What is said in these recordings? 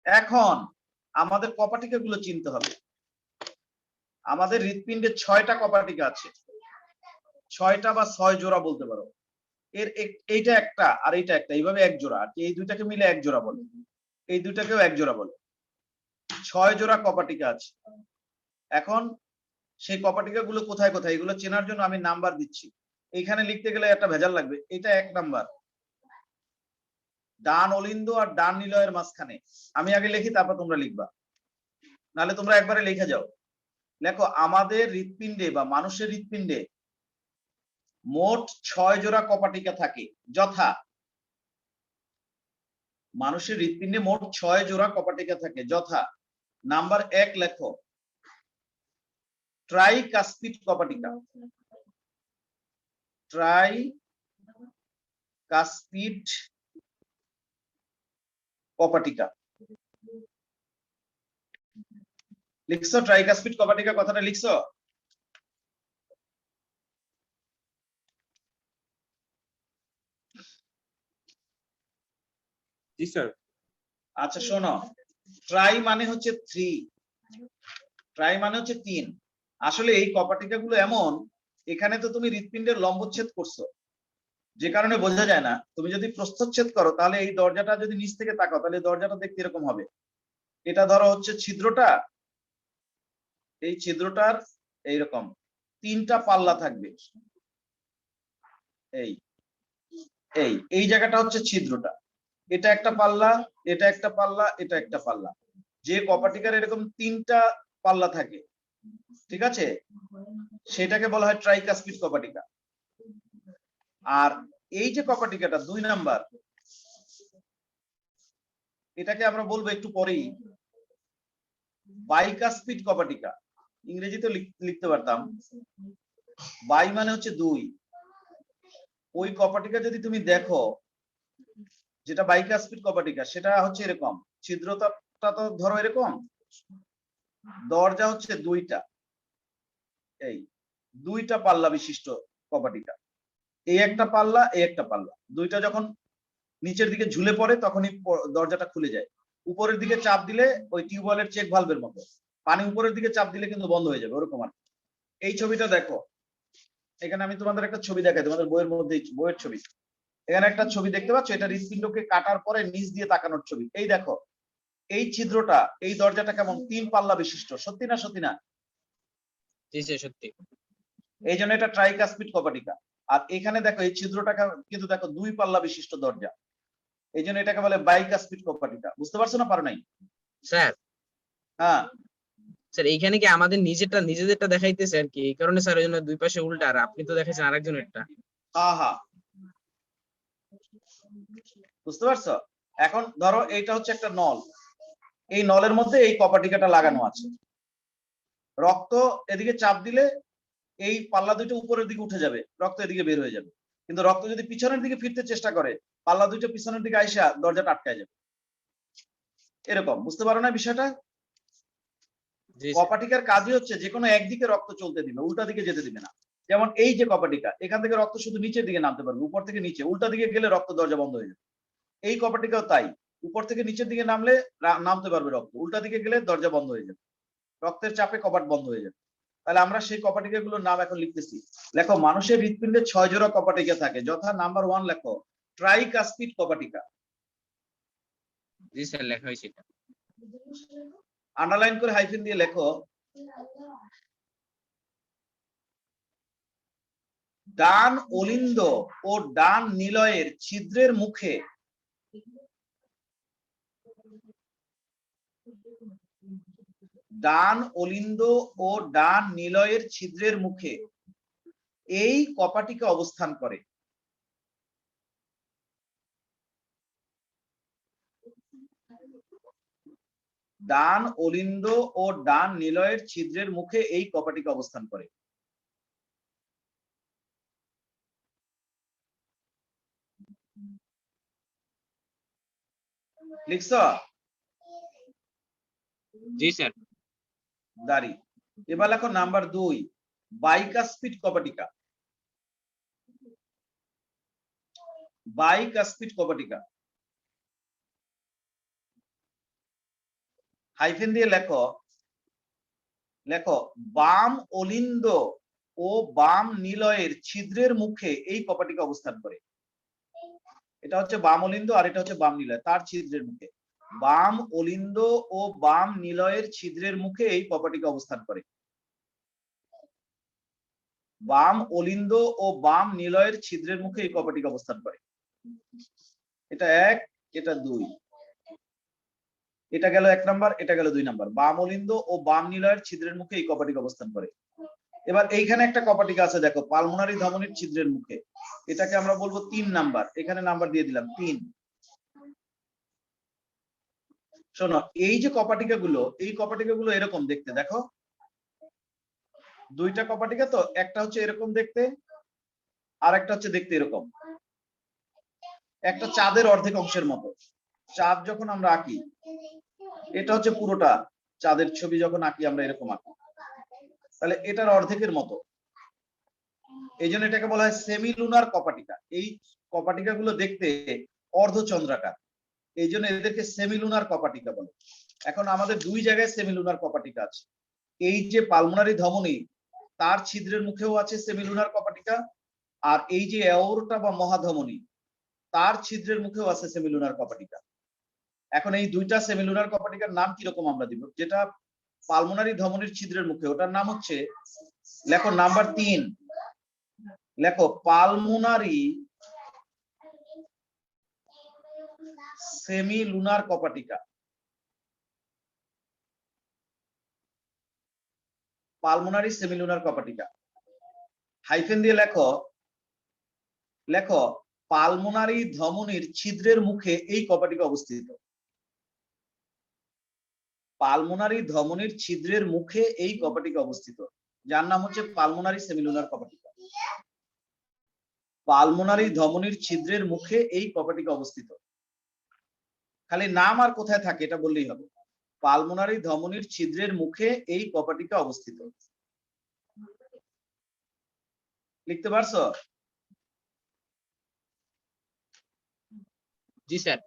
এখন আমাদের কপাটিকা গুলো চিনতে হবে। আমাদের হৃৎপিণ্ডে 6টা কপাটিকা আছে, 6টা বা 6 জোড়া বলতে পারো। এর এইটা একটা আর এইটা একটা, এইভাবে এক জোড়া, আর এই দুইটাকে মিলে এক জোড়া বলে, এই দুইটাকেও এক জোড়া বলে। 6 জোড়া কপাটিকা আছে। এখন সেই কপাটিকা গুলো কোথায় কোথায়, এগুলো চেনার জন্য আমি নাম্বার দিচ্ছি। এইখানে লিখতে গেলে একটা ভেজাল লাগবে। এটা 1 নাম্বার, ডান অলিন্দ আর ডান নিলয়ের মাঝখানে। আমি আগে লিখি, তারপর তোমরা লিখবা, নাহলে তোমরা একবারে লিখে যাও। দেখো, আমাদের হৃৎপিণ্ডে বা মানুষের হৃৎপিণ্ডে মোট 6 জোড়া কপাটিকা থাকে, যথা মানুষের হৃৎপিণ্ডে মোট 6 জোড়া কপাটিকা থাকে, যথা নাম্বার 1 লেখো ট্রাইকাসপিড কপাটিকা, ট্রাইকাসপিড কপাটিকা। লিখছো ট্রাইকাসপিড কপাটিকা কথাটা লিখছো? জি স্যার। আচ্ছা শোনো, ট্রাই মানে হচ্ছে 3, ট্রাই মানে হচ্ছে 3। আসলে এই কপাটিকা গুলো এমন, এখানে তো তুমি হৃৎপিণ্ডের লম্বচ্ছেদ করছো, যে কারণে বোঝা যায় না। তুমি যদি প্রস্থচ্ছেদ করো, তাহলে এই দরজাটা যদি নিচ থেকে তাকাও, তাহলে দরজাটা দেখতে এরকম হবে। এটা ধরো হচ্ছে ছিদ্রটা, এই ছিদ্রটার এইরকম 3টা পাল্লা থাকবে। এই এই এই জায়গাটা হচ্ছে ছিদ্রটা, এটা একটা পাল্লা, এটা একটা পাল্লা, এটা একটা পাল্লা। যে কপাটিকার এরকম 3টা পাল্লা থাকে, ঠিক আছে, সেটাকে বলা হয় ট্রাইকাসপিড কপাটিকা। আর এই যে কপাটিকাটা 2 নাম্বার, এটাকে আমরা বলবো একটু পরেই বাইকাসপিড কপাটিকা। ইংরেজিতে লিখতে পারতাম, বাই মানে হচ্ছে 2। ওই কপাটিকা যদি তুমি দেখো, যেটা বাইকাসপিড কপাটিকা, সেটা হচ্ছে এরকম, ছিদ্রটা তো ধরো এরকম, দরজা হচ্ছে 2টা, এই 2টা পাল্লা বিশিষ্ট কপাটিকা। এই একটা পাল্লা, এই একটা পাল্লা, 2টা যখন নিচের দিকে ঝুলে পড়ে, তখনই দরজাটা খুলে যায়। উপরের দিকে চাপ দিলে ওই টিউবওয়েলের চেক ভালভের মতো, পানি উপরের দিকে চাপ দিলে কিন্তু বন্ধ হয়ে যাবে, ওরকম আর। এই ছবিটা দেখো, এখানে আমি তোমাদের একটা ছবি দেখাই, তোমাদের বইয়ের মধ্যে, বইয়ের ছবি। এখানে একটা ছবি দেখতে পাচ্ছ, এটা হৃৎপিণ্ডকে কাটার পরে নিচ দিয়ে তাকানোর ছবি। এই দেখো, এই ছিদ্রটা, এই দরজাটা কেমন 3 পাল্লা বিশিষ্ট, সত্যি না সত্যি না? জি স্যার, সত্যি। এই জন্য এটা ট্রাইকাসপিড কপাটিকা। আর এখানে দেখো, এই ছিদ্রটা কিন্তু দেখো 2 পাল্লা বিশিষ্ট দরজা, এই জন্য এটাকে বলে বাইকাসপিড কপাটিকা। বুঝতে পারছো না? পারো নাই? স্যার, হ্যাঁ স্যার এইখানে কি আমাদের নিজেদেরটা দেখাইতেছে আর কি, এই কারণে স্যার ওই জন্য দুই পাশে উল্টা, আর আপনি তো দেখাইছেন আরেকজনেরটা। হ্যাঁ হ্যাঁ, বুঝতে পারছো? এখন ধরো এইটা হচ্ছে একটা নল, এই নলের মধ্যে এই কপাটিকাটা লাগানো আছে। রক্ত এদিকে চাপ দিলে এই পাল্লা দুটো উপরের দিকে উঠে যাবে, রক্ত এদিকে বের হয়ে যাবে। কিন্তু রক্ত যদি পিছনের দিকে ফিরতে চেষ্টা করে, পাল্লা দুটো পিছনের দিকে আইসা দরজাটা আটকায় যাবে। এরকম, বুঝতে পারো না বিষয়টা? কপাটিকার কাজই হচ্ছে যে কোনো একদিকে রক্ত চলতে দিবে, উল্টা দিকে যেতে দিবে না। যেমন এই যে কপাটিকা, এখান থেকে রক্ত শুধু নিচের দিকে নামতে পারবে, উপর থেকে নিচে। উল্টা দিকে গেলে রক্ত দরজা বন্ধ হয়ে যাবে। এই কপাটিকাও তাই, উপর থেকে নিচের দিকে নামলে নামতে পারবে রক্ত, উল্টা দিকে গেলে দরজা বন্ধ হয়ে যাবে, রক্তের চাপে কপাট বন্ধ হয়ে যাবে। তাহলে আমরা সেই কপাটিকা গুলোর নাম এখন লিখতেছি। লেখো, মানুষের হৃৎপিণ্ডে 6 জোড়া কপাটিকা থাকে, যথা নাম্বার 1 লেখো ট্রাইকাসপিড কপাটিকা। জি স্যার, লেখা হয়েছে এটা। আন্ডারলাইন করে হাইফেন দিয়ে লেখো ডান অলিন্দ ও ডান নিলয়ের ছিদ্রের মুখে ডান অলিন্দ ও ডান নিলয়ের ছিদ্রের মুখে এই কপাটিকা অবস্থান করে। ডান অলিন্দ ও ডান নিলয়ের ছিদ্রের মুখে এই কপাটিকা অবস্থান করে। লিখছ? জি স্যার। দাঁড়ি। এবার লেখো নাম্বার 2 বাইকাসপিড কপাটিকা। বাইকাসপিড কপাটিকা। হাইফেন দিয়ে লেখো লেখো বাম অলিন্দ ও বাম নিলয়ের ছিদ্রের মুখে এই কপাটিকা অবস্থান করে। এটা হচ্ছে বাম অলিন্দ আর এটা হচ্ছে বাম নিলয়, তার ছিদ্রের মুখে। বাম অলিন্দ ও বাম নিলয়ের ছিদ্রের মুখে এই কপাটিকা অবস্থান করে। বাম অলিন্দ ও বাম নিলয়ের ছিদ্রের মুখে এই কপাটিকা অবস্থান করে। এটা 1, এটা 2, এটা গেল 1 নাম্বার, এটা গেল 2 নাম্বার। বাম অলিন্দ ও বাম নিলয়ের ছিদ্রের মুখে এই কপাটিকা অবস্থান করে। এবার এইখানে একটা কপাটিকা আছে দেখো, পালমোনারি ধমনীর ছিদ্রের মুখে, এটাকে আমরা বলবো 3 নাম্বার। এখানে নাম্বার দিয়ে দিলাম 3। শোনো, এই যে কপাটিকা গুলো, এই কপাটিকা গুলো এরকম দেখতে, দেখো দুইটা কপাটিকা, তো একটা হচ্ছে এরকম দেখতে আর একটা হচ্ছে দেখতে এরকম, একটা চাঁদের অর্ধেক অংশের মতো। চাঁদ যখন আমরা আঁকি, এটা হচ্ছে পুরোটা চাঁদের ছবি, যখন আঁকি আমরা এরকম আঁকি, তাহলে এটার অর্ধেকের মতো। এই জন্য এটাকে বলা হয় সেমি লুনার কপাটিকা। এই কপাটিকা গুলো দেখতে অর্ধচন্দ্রাকার, এই জন্য এদেরকে সেমি লুনার কপাটিকা বলে। এখন আমাদের 2 জায়গায় সেমি লুনার কপাটিকা আছে। এই যে পালমোনারি ধমনী, তার ছিদ্রের মুখেও আছে সেমি লুনার কপাটিকা, আর এই যে অ্যাওরটা বা মহাধমনী, তার ছিদ্রের মুখেও আছে সেমি লুনার কপাটিকা। এখন এই দুইটা সেমি লুনার কপাটিকার নাম কিরকম আমরা দিব? যেটা পালমোনারি ধমনীর ছিদ্রের মুখে, ওটার নাম হচ্ছে, লেখো নাম্বার 3, লেখো পালমোনারি সেমি লুনার কপাটিকা। পালমোনারি সেমি লুনার কপাটিকা। হাইফেন দিয়ে লেখো লেখো পালমোনারি ধমনীর ছিদ্রের মুখে এই কপাটিকা অবস্থিত। পালমোনারি ধমনীর ছিদ্রের মুখে এই কপাটিকা অবস্থিত, যার নাম হচ্ছে পালমোনারি সেমি লুনার কপাটিকা। পালমোনারি ধমনীর ছিদ্রের মুখে এই কপাটিকা অবস্থিত। খালি নাম আর কোথায় থাকে এটা বললেই হবে। পালমোনারি ধমনীর ছিদ্রের মুখে এই কপাটিকা অবস্থিত। লিখতে পারছো? জি স্যার।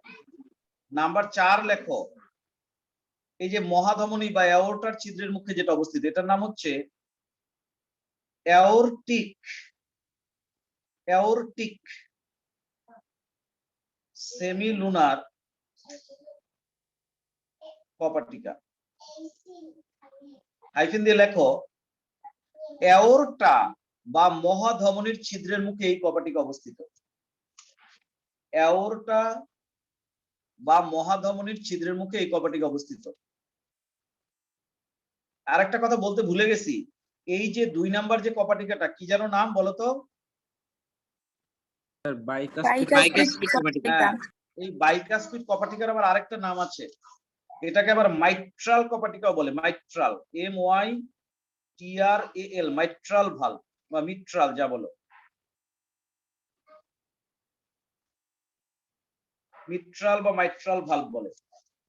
নাম্বার 4 লেখো, এই যে মহাধমনী বা অ্যাওর্টার ছিদ্রের মুখে যেটা অবস্থিত, এটার নাম হচ্ছে অ্যাওরটিক অ্যাওরটিক সেমি লুনার কপাটিকা। হাইফেন দিয়ে লেখো অ্যাওরটা বা মহাধমনীর ছিদ্রের মুখে এই কপাটিকা অবস্থিত। অ্যাওরটা বা মহাধমনীর ছিদ্রের মুখে এই কপাটিকা অবস্থিত। আর একটা কথা বলতে ভুলে গেছি, এই যে 2 নাম্বার যে কপাটিকাটা, কি যেন নাম বলো তো? বাইকাসপিড কপাটিকা। হ্যাঁ, এই বাইকাসপিড কপাটিকার আবার আরেকটা নাম আছে, এটাকে আবার মাইট্রাল কপাটিকাও বলে। মাইট্রাল, MYTRAL, মাইট্রাল ভালভ বা মিট্রাল যা বলো, মিট্রাল বা মাইট্রাল ভালভ বলে।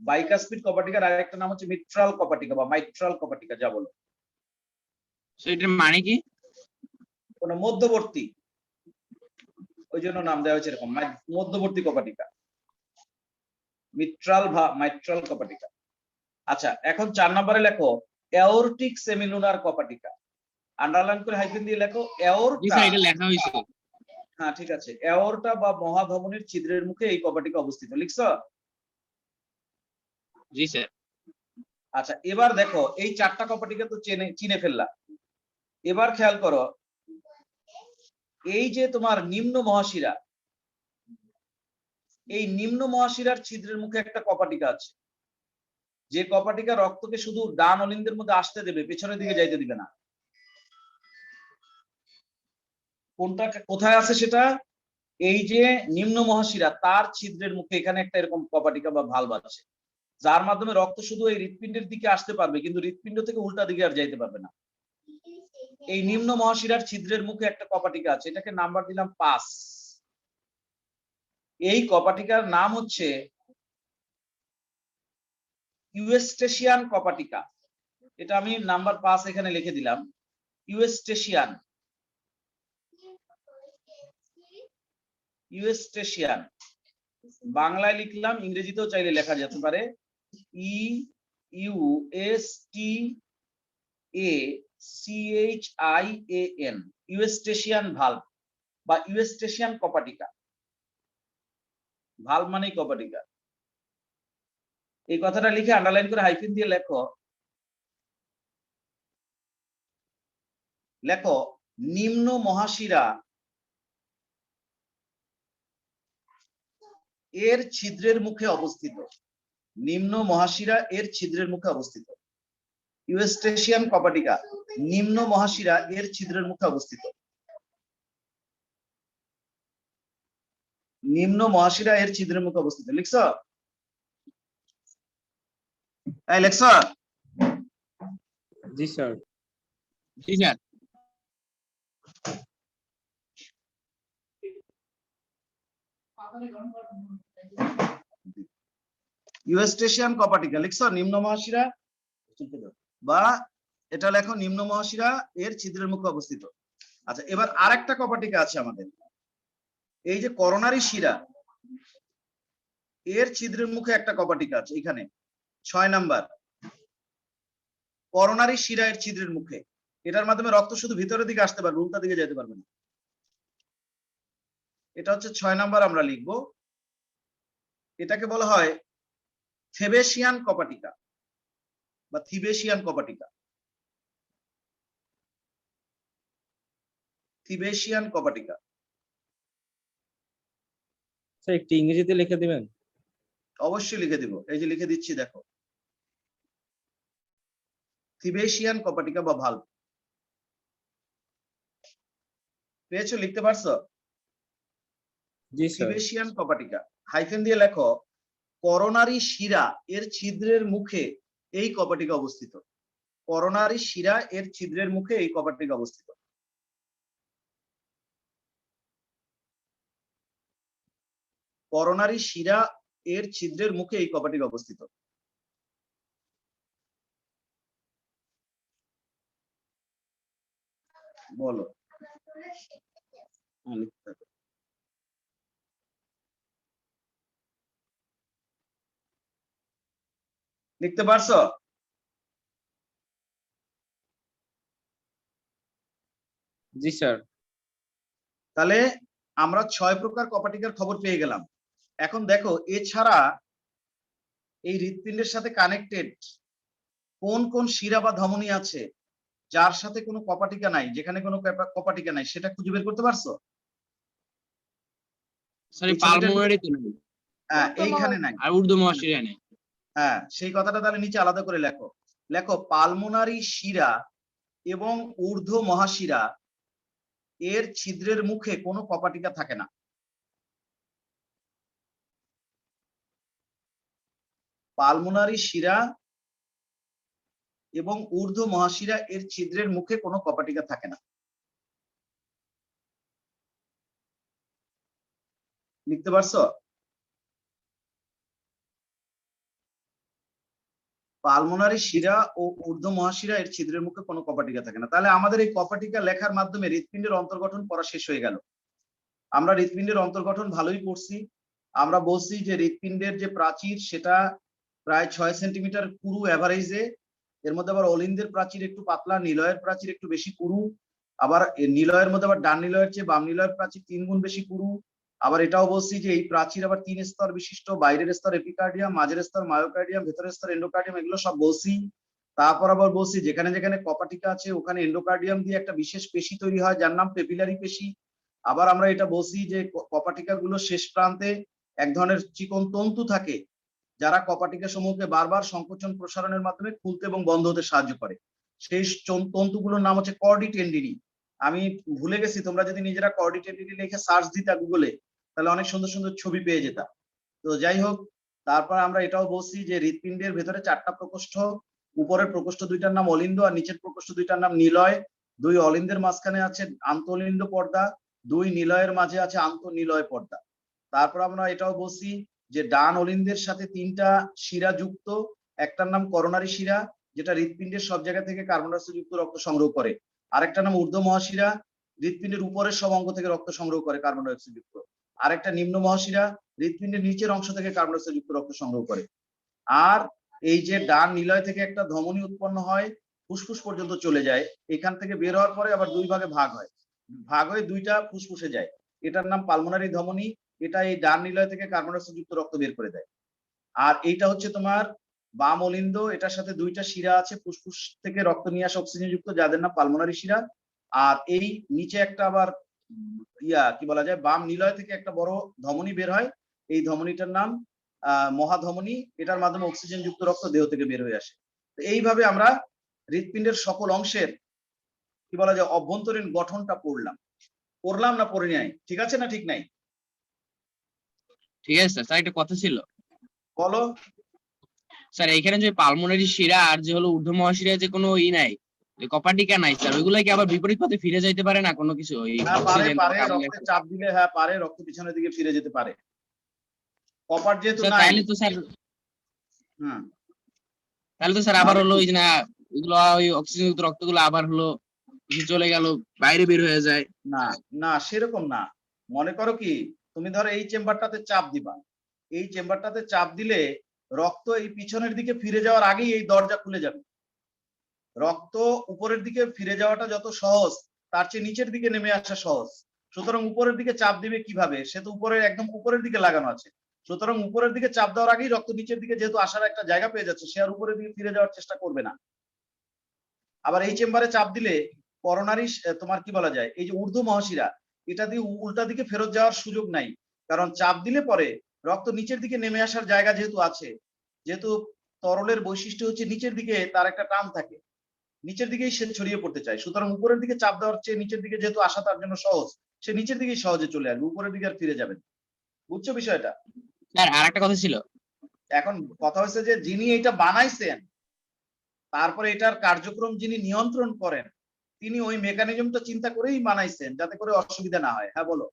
বাইকাসপিড কপাটিকার আরেকটা নাম হচ্ছে মিট্রাল কপাটিকা বা মাইট্রাল কপাটিকা যা বলো। এটার মানে কি? কোন মধ্যবর্তী, ওই জন্য নাম দেওয়া হয়েছে এরকম, মধ্যবর্তী কপাটিকা, মিট্রাল বা মাইট্রাল কপাটিকা। আচ্ছা, এখন 4 নম্বরে লেখো অ্যাওরটিক সেমিলুনার কপাটিকা। আন্ডারলাইন করে হাইফেন দিয়ে লেখো অ্যাওরটা। এটা লেখা হয়েছে। হ্যাঁ ঠিক আছে, অ্যাওরটা বা মহাধমনীর ছিদ্রের মুখে এই কপাটিকা অবস্থিত। লিখছো? জি স্যার। আচ্ছা, এবার দেখো এই 4টা কপাটিকা তো চিনে ফেললাম। এবার খেয়াল করো, এই যে তোমার নিম্ন মহাশিরা, এই নিম্ন মহাশিরার ছিদ্রের মুখে একটা কপাটিকা আছে, যে কপাটিকা রক্তকে শুধু ডান অলিন্দের মধ্যে আসতে দেবে, পেছনের দিকে যাইতে দিবে না। কোনটা কোথায় আছে সেটা? এই যে নিম্ন মহাশিরা, তার ছিদ্রের মুখে এখানে একটা এরকম কপাটিকা বা ভালভ আছে, যার মাধ্যমে রক্ত শুধু এই হৃৎপিণ্ডের দিকে আসতে পারবে, কিন্তু হৃৎপিণ্ড থেকে উল্টা দিকে আর যাইতে পারবে না। এই নিম্ন মহাশিরার ছিদ্রের মুখে একটা কপাটিকা আছে, এটাকে নাম্বার দিলাম 5। এই কপাটিকার নাম হচ্ছে ইউস্টেশিয়ান কপাটিকা। এটা আমি নাম্বার 5 এখানে লিখে দিলাম, ইউস্টেশিয়ান। ইউস্টেশিয়ান বাংলায় লিখলাম, ইংরেজিতেও চাইলে লেখা যেতে পারে USTACHIAN, ইউস্টেশিয়ান ভালভ বা ইউস্টেশিয়ান কপাটিকা। ভালভ মানেই কপাটিকা। এই কথাটা লিখে আন্ডারলাইন করে হাইফেন দিয়ে লেখো নিম্ন মহাশিরা এর ছিদ্রের মুখে অবস্থিত। নিম্ন মহাশিরা এর ছিদ্রের মুখে অবস্থিত। ইউস্টেশিয়ান কপাটিকা নিম্ন মহাশিরা এর ছিদ্রের মুখে অবস্থিত। নিম্ন মহাশিরা এর ছিদ্রের মুখে অবস্থিত। লিখছ? এই লিখছ? জি স্যার। জি স্যার। ইউস্টেশিয়ান কপাটিকা লিখছ? নিম্ন মহাশিরা বা এটা লেখো নিম্ন মহাশিরা এর ছিদ্রের মুখে অবস্থিত। আচ্ছা, এবার আরেকটা কপাটিকা আছে আমাদের, এই যে করোনারি শিরা এর ছিদ্রের মুখে একটা কপাটিকা আছে এখানে 6 নাম্বার। করোনারি শিরা এর ছিদ্রের মুখে, এটার মাধ্যমে রক্ত শুধু ভিতরের দিকে আসতে পারবে, উল্টা দিকে যেতে পারবে না। এটা হচ্ছে 6 নাম্বার আমরা লিখবো। এটাকে বলা হয় থেবেশিয়ান কপাটিকা বা থিবেশিয়ান কপাটিকা। থিবেশিয়ান কপাটিকা। স্যার একটু ইংরেজিতে লিখে দিবেন? অবশ্যই লিখে দিব, এই যে লিখে দিচ্ছি দেখো, থিবেশিয়ান কপাটিকা বা ভালভ। পেয়েছো? লিখতে পারছো? জি স্যার। থিবেশিয়ান কপাটিকা হাইফেন দিয়ে লেখো করোনারি শিরা এর ছিদ্রের মুখে এই কপাটিকা অবস্থিত। করোনারি শিরা এর ছিদ্রের মুখে এই কপাটিকা অবস্থিত। করোনারি শিরা এর ছিদ্রের মুখে এই কপাটিকা অবস্থিত। বলো। লিখতে পারছো? জি স্যার। তাহলে আমরা 6 প্রকার কপাটিকার খবর পেয়ে গেলাম। এখন দেখো এছাড়া এই হৃৎপিণ্ডের সাথে কানেক্টেড কোন কোন শিরা বা ধমনী আছে যার সাথে কোনো কপাটিকা নাই, যেখানে কোনো কপাটিকা নাই, সেটা খুঁজে বের করতে পারছো? সরি, পালমোনারি তো নাই। হ্যাঁ, এইখানে নাই। আর ঊর্ধ্ব মহাশিরা নেই। হ্যাঁ, সেই কথাটা তাহলে নিচে আলাদা করে লেখো। লেখো পালমোনারি শিরা এবং ঊর্ধ্ব মহাশিরা এর ছিদ্রের মুখে কোনো কপাটিকা থাকে না। পালমোনারি শিরা এবং ঊর্ধ্ব মহাশিরা এর ছিদ্রের মুখে কোনো কপাটিকা থাকে না। লিখতে পারছো? পালমোনারি শিরা ও ঊর্ধ্ব মহাশিরা এর ছিদ্রের মুখে কোনো কপাটিকা থাকে না। তাহলে আমাদের এই কপাটিকা লেখার মাধ্যমে হৃৎপিণ্ডের অন্তর্গঠন পড়া শেষ হয়ে গেল। আমরা হৃৎপিণ্ডের অন্তর্গঠন ভালোই পড়ছি। আমরা বলছি যে হৃৎপিণ্ডের যে প্রাচীর সেটা প্রায় 6 সেন্টিমিটার পুরু এভারেজে। এর মধ্যে আবার অলিন্দের প্রাচীর একটু পাতলা, নিলয়ের প্রাচীর একটু বেশি পুরু। আবার নিলয়ের মধ্যে আবার ডান নিলয়ের চেয়ে বাম নিলয়ের প্রাচীর 3 গুণ বেশি পুরু। আবার এটাও বলছি যে এই প্রাচীর আবার 3 স্তর বিশিষ্ট, বাইরের স্তর এপিকার্ডিয়াম, মাঝের স্তর মায়োকার্ডিয়াম, ভেতরের স্তর এন্ডোকার্ডিয়াম, এগুলো সব বলছি। তারপর আবার বলছি যেখানে যেখানে কপাটিকা আছে ওখানে এন্ডোকার্ডিয়াম দিয়ে একটা বিশেষ পেশি তৈরি হয় যার নাম পেপিলারি পেশি। আবার আমরা এটা বলছি যে কপাটিকা গুলো শেষ প্রান্তে এক ধরনের চিকন তন্তু থাকে যারা কপাটিকা সমূহকে বারবার সংকোচন প্রসারণের মাধ্যমে খুলতে এবং বন্ধ হতে সাহায্য করে। সেই তন্তুগুলোর নাম হচ্ছে কর্ডি টেন্ডিনি। আমি ভুলে গেছি, তোমরা যদি নিজেরা কর্ডি টেন্ডিনি লিখে সার্চ দিতা গুগলে তাহলে অনেক সুন্দর সুন্দর ছবি পেয়ে যেতা। তো যাই হোক, তারপর আমরা এটাও বলছি যে হৃৎপিণ্ডের ভেতরে 4টা প্রকোষ্ঠ, উপরের প্রকোষ্ঠ 2টার নাম অলিন্দ আর নিচের প্রকোষ্ঠ 2টার নাম নিলয়। 2 অলিন্দের মাঝখানে আছে আন্তঃলিন্দ পর্দা, 2 নিলয়ের মাঝে আছে আন্তঃনিলয় পর্দা। তারপর আমরা এটাও বলছি যে ডান অলিন্দের সাথে 3টা শিরা যুক্ত, একটার নাম করোনারি শিরা যেটা হৃৎপিণ্ডের সব জায়গা থেকে কার্বন ডাই অক্সাইড যুক্ত রক্ত সংগ্রহ করে, আরেকটা নাম ঊর্ধ্ব মহাশিরা হৃৎপিণ্ডের উপরের সব অঙ্গ থেকে রক্ত সংগ্রহ করে কার্বন ডাই অক্সাইড যুক্ত, আরেকটা নিম্ন মহাশিরা হৃৎপিণ্ডের নিচের অংশ থেকে কার্বন ডাই অক্সাইড যুক্ত রক্ত সংগ্রহ করে। আর এই যে ডান নিলয় থেকে একটা ধমনী উৎপন্ন হয়, ফুসফুস পর্যন্ত চলে যায়, এখান থেকে বের হওয়ার পরে আবার দুই ভাগে ভাগ হয়, ভাগ হয়ে দুইটা ফুসফুসে যায়, এটার নাম পালমোনারি ধমনী। এটা এই ডান নিলয় থেকে কার্বন ডাই অক্সাইড যুক্ত রক্ত বের করে দেয়। আর এইটা হচ্ছে তোমার বাম অলিন্দ, এটার সাথে দুইটা শিরা আছে, ফুসফুস থেকে রক্ত নিয়ে আসে অক্সিজেন যুক্ত, যাদের নাম পালমোনারি শিরা। আর এই নিচে একটা আবার কি বলা যায়, বাম নিলয় থেকে একটা বড় ধমনী বের হয়, এই ধমনীটার নাম মহাধমনী, এটার মাধ্যমে অক্সিজেন যুক্ত রক্ত দেহ থেকে বের হয়ে আসে। তো এইভাবে আমরা হৃৎপিণ্ডের সকল অংশের কি বলা যায় অভ্যন্তরীণ গঠনটা পড়লাম না পড়ে নাই? ঠিক আছে না ঠিক নাই? ঠিক আছে স্যার, একটা কথা ছিল বলো। স্যার, এখানে যে পালমোনারি শিরা আর যে হলো ঊর্ধ্ব মহাশিরা যে কোনো নাই, কপাটিকা নাই স্যার, ওইগুলা কি আবার বিপরীত পথে ফিরে যাইতে পারে না কোনো কিছু? ওই হ্যাঁ পারে, অক্সিজেন পারে, রক্তে চাপ দিলে হ্যাঁ পারে, রক্ত পিছনের দিকে ফিরে যেতে পারে। কপার যেহেতু নাই, তাহলে তো স্যার, হুম, তাহলে তো স্যার আবার হলো ওই যে না, ওইগুলো ওই অক্সিজেন যুক্ত রক্তগুলো আবার হলো চলে গেল, বাইরে বের হয়ে যায়। না না সেরকম না। মনে করো কি, তুমি ধরো এই চেম্বারটাতে চাপ দিবা, এই চেম্বারটাতে চাপ দিলে রক্ত এই পিছনের দিকে ফিরে যাওয়ার আগেই এই দরজা খুলে যাবে। রক্ত উপরের দিকে ফিরে যাওয়াটা যত সহজ, তার চেয়ে নিচের দিকে নেমে আসা সহজ। সুতরাং উপরের দিকে চাপ দিবে কিভাবে? সে তো উপরে একদম উপরের দিকে লাগানো আছে, সুতরাং উপরের দিকে চাপ দেওয়ার আগেই রক্ত নিচের দিকে যেহেতু আসার একটা জায়গা পেয়ে যাচ্ছে, সে আর উপরের দিকে ফিরে যাওয়ার চেষ্টা করবে না। আবার এই চেম্বারে চাপ দিলে করোনারি তোমার কি বলা যায়, এই যে ঊর্ধ্ব মহাশিরা, এটা দিয়ে উল্টা দিকে ফেরত যাওয়ার সুযোগ নাই, কারণ চাপ দিলে পরে রক্ত নিচের দিকে নেমে আসার জায়গা যেহেতু আছে, যেহেতু তরলের বৈশিষ্ট্য হচ্ছে নিচের দিকে তার একটা টান থাকে, নিচের দিকেই সে ছড়িয়ে পড়তে চায়, সুতরাং উপরের দিকে চাপ দেওয়ার চেয়ে নিচের দিকে যেহেতু আসা তার জন্য সহজ, সে নিচের দিকেই সহজে চলে আসবে, উপরের দিকে আর ফিরে যাবে না। বুঝছো বিষয়টা? স্যার আর একটা কথা ছিল, এখন কথা হচ্ছে যে যিনি এটা বানাইছেন, তারপরে এটার কার্যক্রম যিনি নিয়ন্ত্রণ করেন, তিনি ওই মেকানিজমটা চিন্তা করেই বানাইছেন যাতে করে অসুবিধা না হয়। হ্যাঁ বলো।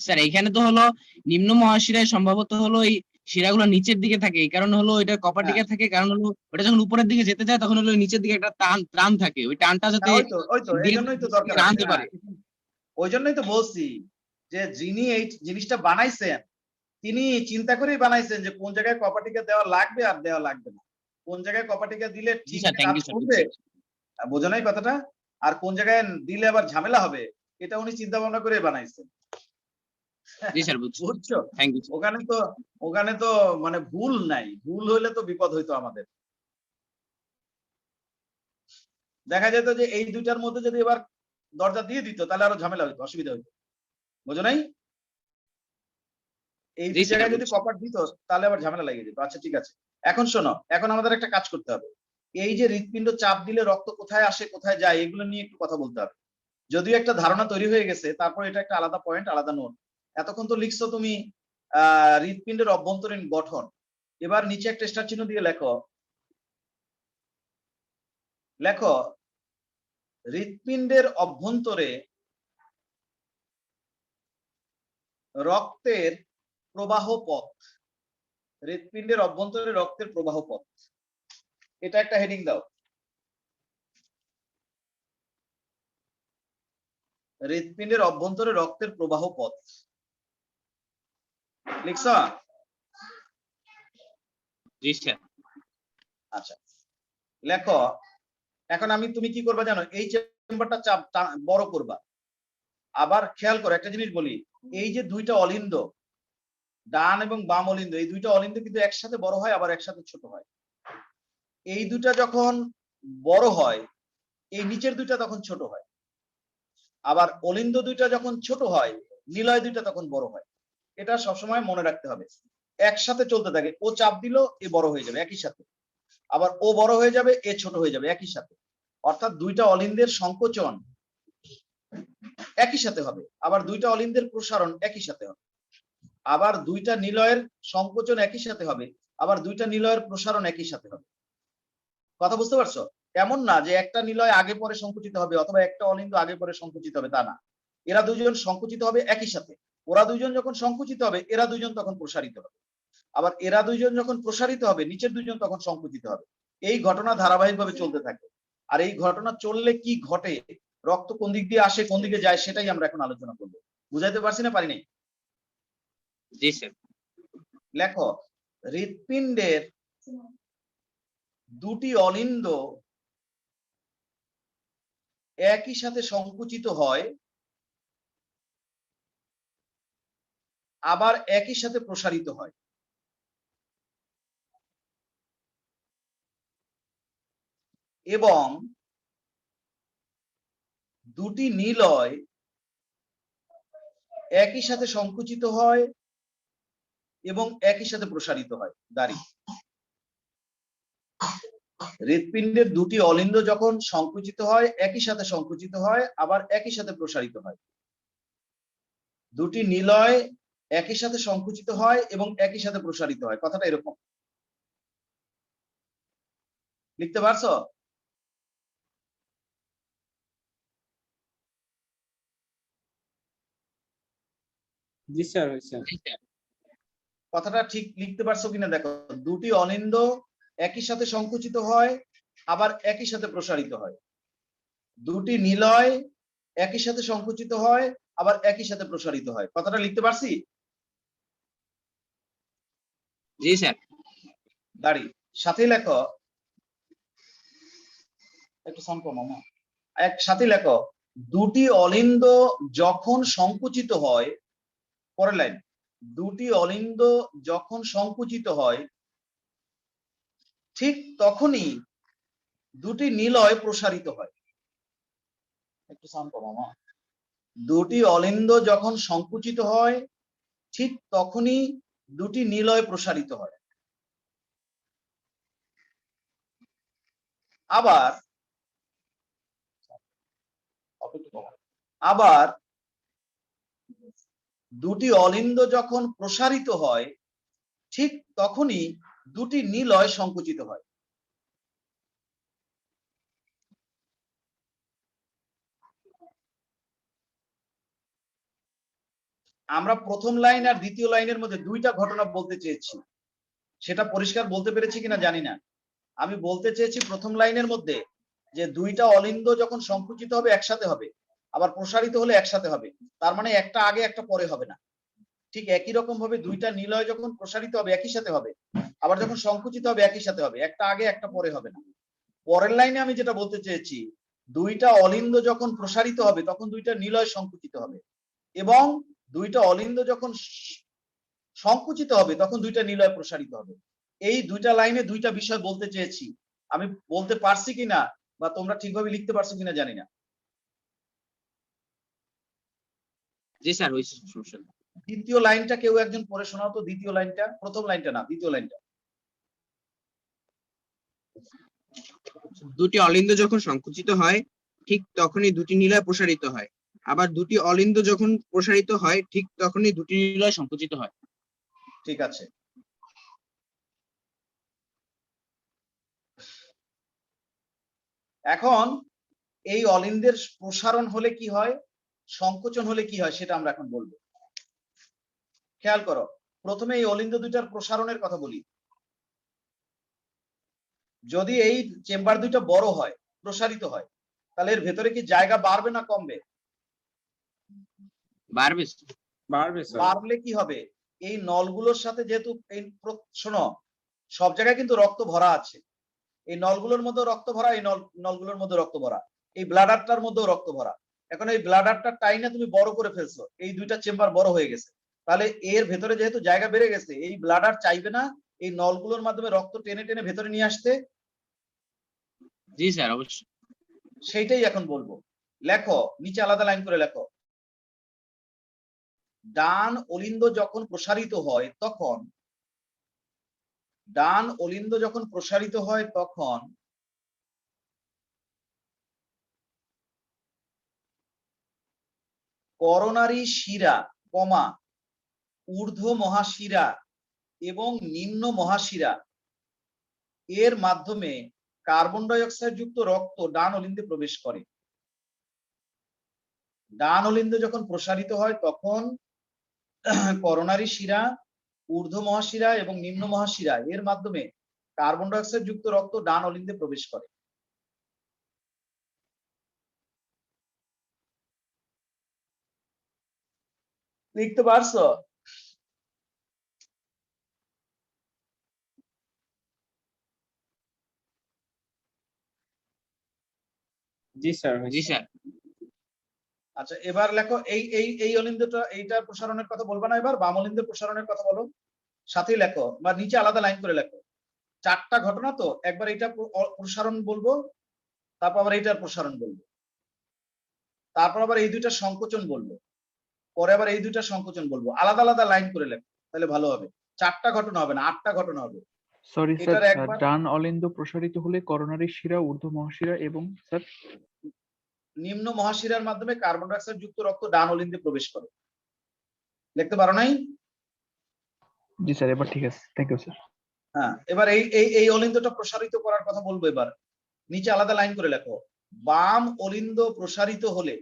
স্যার এখানে তো হলো নিম্ন মহাশিরায় সম্ভবত হলো এই শিরাগুলো নিচের দিকে থাকে, এই কারণে হলো এটা কপাটিকা হ্যাঁ থাকে, কারণ হলো ওটা যখন উপরের দিকে যেতে যায় তখন হলো নিচের দিকে একটা টান থাকে, ওই টানটা যাতে হ্যাঁ, ওই তো এই দেহের জন্যই তো নিচের দরকার দিকে না আছে। আনতে হ্যাঁ পারে। ওই জন্যই তো বলছি যে যিনি এই জিনিসটা বানাইছেন, তিনি চিন্তা করেই বানাইছেন যে কোন জায়গায় কপাটিকা দেওয়া লাগবে আর দেওয়া লাগবে না, কোন জায়গায় কপাটিকা দিলে জি ঠিক স্যার, থ্যাংক কাজ ইউ স্যার, করবে, বুঝছি। বোঝো নাই কথাটা, আর কোন জায়গায় দিলে আবার ঝামেলা হবে, এটা উনি চিন্তা ভাবনা করে বানাইছেন। জি স্যার, বুঝছি। বুঝছো? Thank you. ওখানে তো মানে ভুল নাই, ভুল হইলে তো বিপদ হইতো আমাদের। দেখা যেত যে এই দুইটার মধ্যে যদি এবার দরজা দিয়ে দিত তাহলে আরো ঝামেলা হইতো, অসুবিধা হইতো। বুঝো নাই? এই জি দুই স্যার, জায়গায় যদি বুঝছি। কপার দিত তাহলে আবার ঝামেলা লেগে যেত। আচ্ছা ঠিক আছে, এখন শোনো, এখন আমাদের একটা কাজ করতে হবে। এই যে হৃৎপিণ্ড চাপ দিলে রক্ত কোথায় আসে কোথায় যায় এগুলো নিয়ে একটু কথা বলতে হবে। যদিও একটা ধারণা তৈরি হয়ে গেছে, তারপর এটা একটা আলাদা পয়েন্ট, আলাদা নোট। এতক্ষণ তো লিখছো তুমি হৃৎপিণ্ডের অভ্যন্তরীণ গঠন। এবার নিচে একটা স্টার চিহ্ন দিয়ে লেখো, লেখো হৃৎপিণ্ডের অভ্যন্তরে রক্তের প্রবাহ পথ। হৃৎপিণ্ডের অভ্যন্তরে রক্তের প্রবাহ পথ, এটা একটা হেডিং দাও। হৃৎপিণ্ডের অভ্যন্তরে রক্তের প্রবাহ পথ লিখছ? জি স্যার। আচ্ছা লেখো। এখন তুমি কি করবা জানো, এই চেম্বারটা চাপ বড় করবা। আবার খেয়াল করো একটা জিনিস বলি, এই যে দুইটা অলিন্দ, ডান এবং বাম অলিন্দ, এই দুইটা অলিন্দ কিন্তু একসাথে বড় হয় আবার একসাথে ছোট হয়। এই দুইটা যখন বড় হয়, এই নিচের দুইটা তখন ছোট হয়। আবার অলিন্দ দুইটা যখন ছোট হয়, নিলয় দুইটা তখন বড় হয়। এটা সবসময় মনে রাখতে হবে, একসাথে চলতে থাকে। ও চাপ দিল, এ বড় হয়ে যাবে একই সাথে, আবার ও বড় হয়ে যাবে, এ ছোট হয়ে যাবে একই সাথে। অর্থাৎ দুইটা অলিন্দের সংকোচন একই সাথে হবে, আবার দুইটা অলিন্দের প্রসারণ একই সাথে হবে, আবার দুইটা নিলয়ের সংকোচন একই সাথে হবে, আবার দুইটা নিলয়ের প্রসারণ একই সাথে হবে। কথা বুঝতে পারছো? এমন না যে একটা নিলয় আগে পরে সংকুচিত হবে অথবা একটা অলিন্দ আগে পরে সংকুচিত হবে, তা না। এরা দুইজন সংকুচিত হবে একই সাথে, ওরা দুইজন যখন সংকুচিত হবে এরা দুইজন তখন প্রসারিত হবে, আবার এরা দুইজন যখন প্রসারিত হবে নিচের দুইজন তখন সংকুচিত হবে। এই ঘটনা ধারাবাহিকভাবে চলতে থাকে। আর এই ঘটনা চললে কি ঘটে, রক্ত কোন দিক দিয়ে আসে কোন দিকে যায়, সেটাই আমরা এখন আলোচনা করবো। বুঝাইতে পারছি না পারিনি? জি স্যার। লেখো হৃৎপিণ্ডের দুটি অলিন্দ একই সাথে সংকুচিত হয় আবার একই সাথে প্রসারিত হয়। এবং দুটি নিলয় একই সাথে সংকুচিত হয় এবং একই সাথে প্রসারিত হয়। দাঁড়ি হৃৎপিণ্ডের দুটি অলিন্দ যখন সংকুচিত হয় একই সাথে সংকুচিত হয় আবার একই সাথে প্রসারিত হয়। দুটি নিলয় একই সাথে সংকুচিত হয় এবং একই সাথে প্রসারিত হয়। কথাটা এরকম লিখতে পারছো? জি স্যার হয়েছে। কথাটা ঠিক লিখতে পারছো কিনা দেখো। দুটি অলিন্দ একই সাথে সংকুচিত হয় আবার একই সাথে প্রসারিত হয়। দুটি নিলয় একই সাথে সংকুচিত হয় আবার একই সাথে প্রসারিত হয়। কথাটা লিখতে পারছি? জি স্যার। দাঁড়ি সাথে লেখো, একটু সাউন্ড কম মামা। একসাথে লেখো, দুটি অলিন্দ যখন সংকুচিত হয়, পরের লাইন, দুটি অলিন্দ যখন সংকুচিত হয় ঠিক তখনই দুটি নিলয় প্রসারিত হয়। একটু সাউন্ড কম মামা। দুটি অলিন্দ যখন সংকুচিত হয় ঠিক তখনই দুটি নিলয় প্রসারিত হয়। আবার আবার দুটি অলিন্দ যখন প্রসারিত হয় ঠিক তখনই দুটি নিলয় সংকুচিত হয়। আমরা প্রথম লাইন আর দ্বিতীয় লাইনের মধ্যে দুইটা ঘটনা বলতে চেয়েছি, সেটা পরিষ্কার বলতে পেরেছি কিনা জানি না। আমি বলতে চেয়েছি প্রথম লাইনের মধ্যে যে দুইটা অলিন্দ যখন সংকুচিত হবে একসাথে হবে, আবার প্রসারিত হলে একসাথে হবে। তার মানে একটা আগে একটা পরে হবে না। ঠিক একই রকম ভাবে দুইটা নিলয় যখন প্রসারিত হবে একই সাথে হবে, আবার যখন সংকুচিত হবে একই সাথে হবে। একটা আগে একটা পরে হবে না। পরের লাইনে আমি যেটা বলতে চেয়েছি, দুইটা অলিন্দ যখন প্রসারিত হবে তখন দুইটা নিলয় সংকুচিত হবে, এবং দুইটা অলিন্দ যখন সংকুচিত হবে তখন দুইটা নিলয় প্রসারিত হবে। এই দুইটা লাইনে দুইটা বিষয় বলতে চেয়েছি। আমি বলতে পারছি কিনা বা তোমরা ঠিকভাবে লিখতে পারছো কিনা জানি না। জি স্যার হয়েছে, সমস্যা নেই। দ্বিতীয় লাইনটা কেউ একজন পড়ে শোনাও তো। দ্বিতীয় লাইনটা, প্রথম লাইনটা না, দ্বিতীয় লাইনটা। দুটি অলিন্দ যখন সংকুচিত হয় ঠিক তখনই দুটি নিলয় প্রসারিত হয়, আবার দুটি অলিন্দ যখন প্রসারিত হয় ঠিক তখনই দুটি নিলয় সংকুচিত হয়। ঠিক আছে। এখন এই অলিন্দের প্রসারণ হলে কি হয়, সংকোচন হলে কি হয়, সেটা আমরা এখন বলবো। খেয়াল করো, প্রথমে এই অলিন্দ দুইটার প্রসারণের কথা বলি। যদি এই চেম্বার দুইটা বড় হয়, প্রসারিত হয়, তাহলে এর ভেতরে কি জায়গা বাড়বে না কমবে? বাড়বে। বাড়বে স্যার। বাড়লে কি হবে, এই নলগুলোর সাথে যেহেতু এই শোনো, সব জায়গায় কিন্তু রক্ত ভরা আছে। এই নলগুলোর মধ্যে রক্ত ভরা, এই নলগুলোর মধ্যে রক্ত ভরা, এই ব্লাডারটার মধ্যেও রক্ত ভরা। এখন এই ব্লাডারটা টাইনা তুমি বড় করে ফেলছো, এই দুইটা চেম্বার বড় হয়ে গেছে। তাহলে এর ভেতরে যেহেতু জায়গা বেড়ে গেছে, এই ব্লাডার চাইবে না এই নলগুলোর মাধ্যমে রক্ত টেনে টেনে ভেতরে নিয়ে আসতে। জি স্যার অবশ্যই। সেইটাই এখন বলবো। লেখো, নিচে আলাদা লাইন করে লেখো, ডান অলিন্দ যখন প্রসারিত হয় তখন, ডান অলিন্দ যখন প্রসারিত হয় তখন করোনারি শিরা, কমা, ঊর্ধ্ব মহাশিরা এবং নিম্ন মহাশিরা এর মাধ্যমে কার্বন ডাই অক্সাইড যুক্ত রক্ত ডান অলিন্দে প্রবেশ করে। ডান অলিন্দ যখন প্রসারিত হয় তখন করোনারি শিরা, ঊর্ধ্ব মহাশিরা এবং নিম্ন মহাশিরা এর মাধ্যমে কার্বন ডাই অক্সাইড যুক্ত রক্ত ডান অলিন্দে প্রবেশ করে। লিখতে পারছো? জি স্যার জি হয়েছে। স্যার। আচ্ছা এবার লেখো এই অলিন্দটা, এইটার প্রসারণের কথা বলবা না, এবার বাম অলিন্দের প্রসারণের কথা বলো, সাথেই লেখো বা নিচে আলাদা লাইন করে লেখো। চারটা ঘটনা তো, একবার এইটা প্রসারণ বলবো, তারপর আবার এইটার প্রসারণ বলবো, তারপর আবার এই দুইটা সংকোচন বলবো, পরে আবার এই দুইটা সংকোচন বলবো, আলাদা আলাদা লাইন করে লেখো, তাহলে ভালো হবে। চারটা ঘটনা হবে না, 8টা ঘটনা হবে। সরি স্যার, এটার একবার ডান অলিন্দ প্রসারিত হলে করোনারি শিরা, ঊর্ধ্ব মহাশিরা এবং স্যার নিম্ন মহাশিরার মাধ্যমে কার্বন ডাই অক্সাইড যুক্ত রক্ত ডান অলিন্দে প্রবেশ করে। লিখতে পারো নাই? জি স্যার, এবার ঠিক আছে, থ্যাংক ইউ স্যার। হ্যাঁ, এবার এই অলিন্দটা প্রসারিত করার কথা বলবো। এবার নিচে আলাদা লাইন করে লেখো, বাম অলিন্দ প্রসারিত হলে,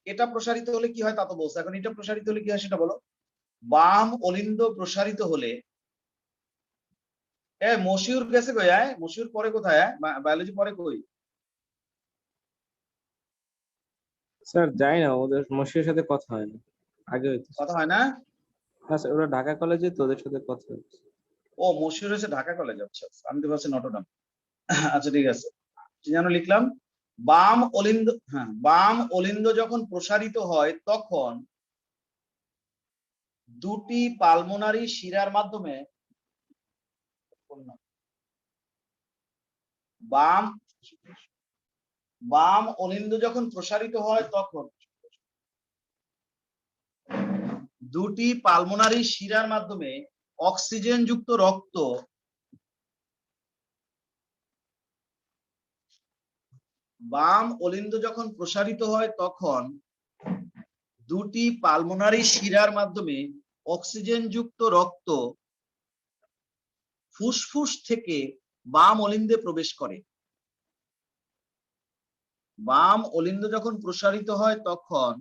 এটা প্রসারিত হলে কি হয় তা তো বলছো, এখন এটা প্রসারিত হলে কি হয় সেটা বলো। বাম অলিন্দ প্রসারিত হলে, মশিউর গেছে কই? মশিউর পরে কোথায়? বায়োলজি পরে কই? স্যার যাই না, ওদের মশির সাথে কথা হয় না, আগে হইতো। কথা হয় না? না স্যার, ওরা ঢাকা কলেজে, তো ওদের সাথে কথা হচ্ছে। ও মশিউর হয়েছে ঢাকা কলেজ, আচ্ছা আমি তো ভাবছি নটরডেম। আচ্ছা ঠিক আছে, কি যেন লিখলাম, বাম অলিন্দ, হ্যাঁ বাম অলিন্দ যখন প্রসারিত হয় তখন দুটি পালমোনারি শিরার মাধ্যমে বাম বাম অলিন্দ যখন প্রসারিত হয় তখন দুটি পালমোনারি শিরার মাধ্যমে অক্সিজেন যুক্ত রক্ত বাম অলিন্দ যখন প্রসারিত হয় তখন দুটি পালমোনারি শিরার মাধ্যমে অক্সিজেন যুক্ত রক্ত ফুসফুস থেকে বাম অলিন্দে প্রবেশ করে। বাম অলিন্দ যখন প্রসারিত হয় তখন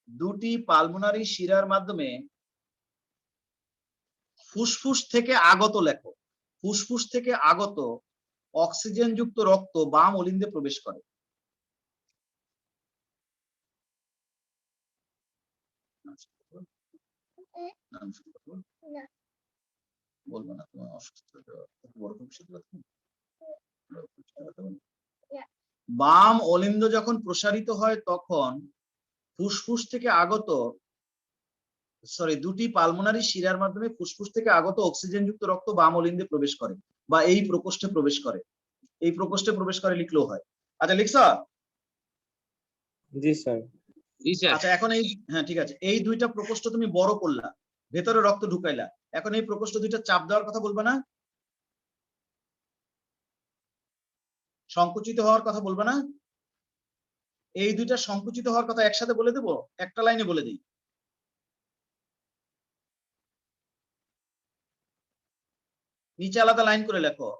দুটি পালমোনারি শিরার মাধ্যমে ফুসফুস থেকে আগত, লেখো ফুসফুস থেকে আগত অক্সিজেন যুক্ত রক্ত বাম অলিন্দে প্রবেশ করে। বলবো না, তোমার অসুস্থ, বাম অলিন্দ যখন প্রসারিত হয় তখন ফুসফুস থেকে আগত, দুটি পালমোনারি শিরার মাধ্যমে ফুসফুস থেকে আগত অক্সিজেন যুক্ত রক্ত বাম অলিন্দে প্রবেশ করে বা এই প্রকোষ্ঠে প্রবেশ করে। এই প্রকোষ্ঠে প্রবেশ করে লিখলেও হয়। আচ্ছা লিখছ? জি স্যার। জি স্যার। আচ্ছা এখন এই, হ্যাঁ ঠিক আছে, এই দুইটা প্রকোষ্ঠ তুমি বড় করলা, ভেতরে রক্ত ঢুকাইলা, এখন এই প্রকোষ্ঠ দুইটা চাপ দেওয়ার কথা বলবা না, সংকুচিত হওয়ার কথা বলবা না? এই দুইটা সংকুচিত হওয়ার কথা একসাথে বলে দেবো, একটা লাইনে বলে দিই। নিচে আলাদা লাইন করে লেখো,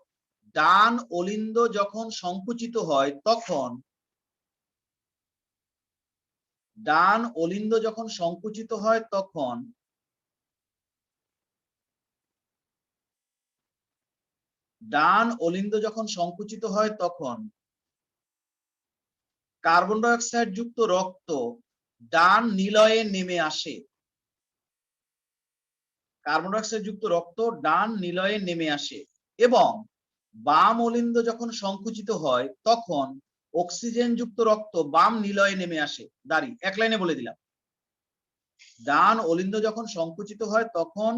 ডান অলিন্দ যখন সংকুচিত হয় তখন, ডান অলিন্দ যখন সংকুচিত হয় তখন ডান অলিন্দ যখন সংকুচিত হয় তখন কার্বন ডাই অক্সাইড যুক্ত রক্ত ডান নিলয়ে নেমে আসে। কার্বন ডাই অক্সাইড যুক্ত রক্ত ডান নিলয়ে নেমে আসে এবং বাম অলিন্দ যখন সংকুচিত হয় তখন অক্সিজেন যুক্ত রক্ত বাম নিলয়ে নেমে আসে। দাঁড়ি এক লাইনে বলে দিলাম, ডান অলিন্দ যখন সংকুচিত হয় তখন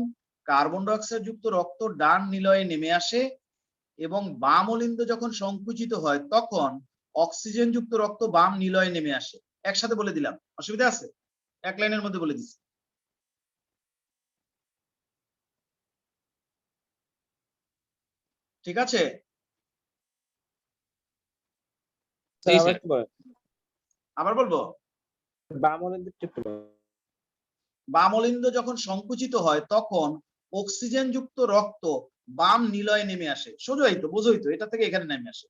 কার্বন ডাই অক্সাইড যুক্ত রক্ত ডান নিলয়ে নেমে আসে এবং বাম অলিন্দ যখন সংকুচিত হয় তখন অক্সিজেন যুক্ত রক্ত বাম নিলয়ে নেমে আসে। একসাথে বলে দিলাম, অসুবিধা আছে? এক লাইনের মধ্যে বলে দিচ্ছি, ঠিক আছে? স্যার জি আবার স্যার। একটু বলেন। আবার বলবো, বাম অলিন্দের একটু বলেন। বাম অলিন্দ যখন সংকুচিত হয় তখন অক্সিজেন যুক্ত রক্ত বাম নিলয়ে নেমে আসে। সোজাই তো, বোঝোই তো, এটা থেকে এখানে নেমে আসে।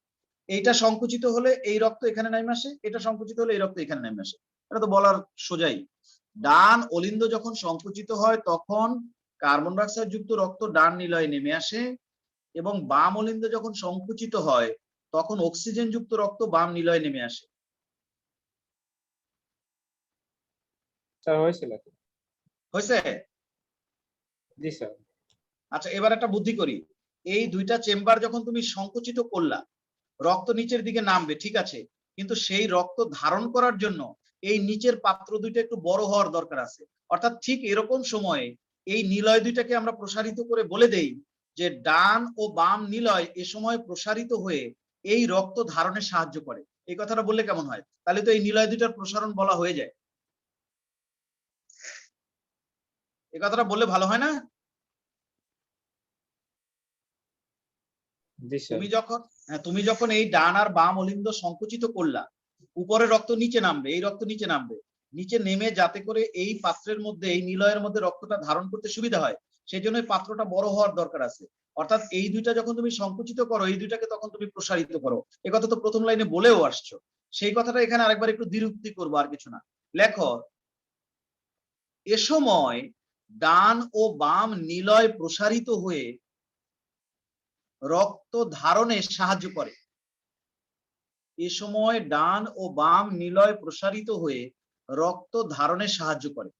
এইটা সংকুচিত হলে এই রক্ত এখানে নেমে আসে, এটা সংকুচিত হলে এই রক্ত এখানে নেমে আসে। এটা তো বলার সোজাই। ডান অলিন্দ যখন সংকুচিত হয় তখন কার্বন ডাই অক্সাইড যুক্ত রক্ত ডান নিলয়ে নেমে আসে এবং বাম অলিন্দ যখন সংকুচিত হয় তখন অক্সিজেন যুক্ত রক্ত বাম নিলয়ে নেমে আসে। স্যার হয়েছিল। হয়েছে? জি স্যার। আচ্ছা এবার একটা বুদ্ধি করি, এই দুইটা চেম্বার যখন তুমি সংকুচিত করলা, রক্ত নিচের দিকে নামবে, ঠিক আছে, কিন্তু সেই রক্ত ধারণ করার জন্য এই নিচের পাত্র দুইটা একটু বড় হওয়ার দরকার আছে। অর্থাৎ ঠিক এরকম সময়ে এই নিলয় দুইটাকে আমরা প্রসারিত করে বলে দেই যে ডান ও বাম নিলয় এ সময় প্রসারিত হয়ে এই রক্ত ধারণে সাহায্য করে। এই কথাটা বললে কেমন হয়? তাহলে তো এই নিলয় দুইটার প্রসারণ বলা হয়ে যায়। এই কথাটা বললে ভালো হয় না? জি স্যার। তুমি যখন এই ডান আর বাম অলিন্দ সংকুচিত করলা, উপরে রক্ত নিচে নামবে, এই রক্ত নিচে নামবে, নিচে নেমে যাতে করে এই পাত্রের মধ্যে, এই নিলয়ের মধ্যে রক্তটা ধারণ করতে সুবিধা হয়, সেই জন্য পাত্রটা বড় হওয়ার দরকার আছে। অর্থাৎ এই দুইটা যখন তুমি সংকুচিত করো, এই দুইটাকে তখন তুমি প্রসারিত করো। এ কথা তো প্রথম লাইনে বলেও আসছো, সেই কথাটা এখানে আরেকবার একটু দ্বিরুক্তি করবো, আর কিছু না। লেখো, এ সময় ডান ও বাম নিলয় প্রসারিত হয়ে রক্ত ধারণে সাহায্য করে। এ সময় ডান ও বাম নিলয় প্রসারিত হয়ে রক্ত ধারণে সাহায্য করে।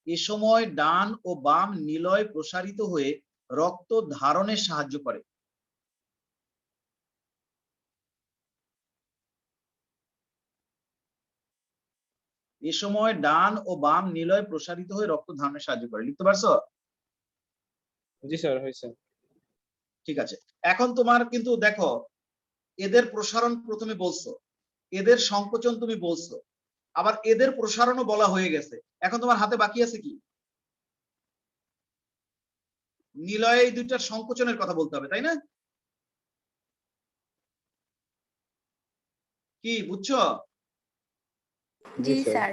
এ সময় ডান ও বাম নিলয় প্রসারিত হয়ে রক্ত ধারণে সাহায্য করে। এ সময় ডান ও বাম নিলয় প্রসারিত হয়ে রক্ত ধারণে সাহায্য করে। লিখতে পারছো? জি স্যার, হয়েছে। ঠিক আছে। এখন তোমার কিন্তু দেখো, এদের প্রসারণ প্রথমে বলছো, এদের সংকোচন তুমি বলছো, আবার এদের প্রসারণও বলা হয়ে গেছে। এখন তোমার হাতে বাকি আছে কি? নিলয়ে এই দুইটার সংকোচনের কথা বলতে হবে, তাই না? কি বুঝছো? জি জি স্যার। স্যার।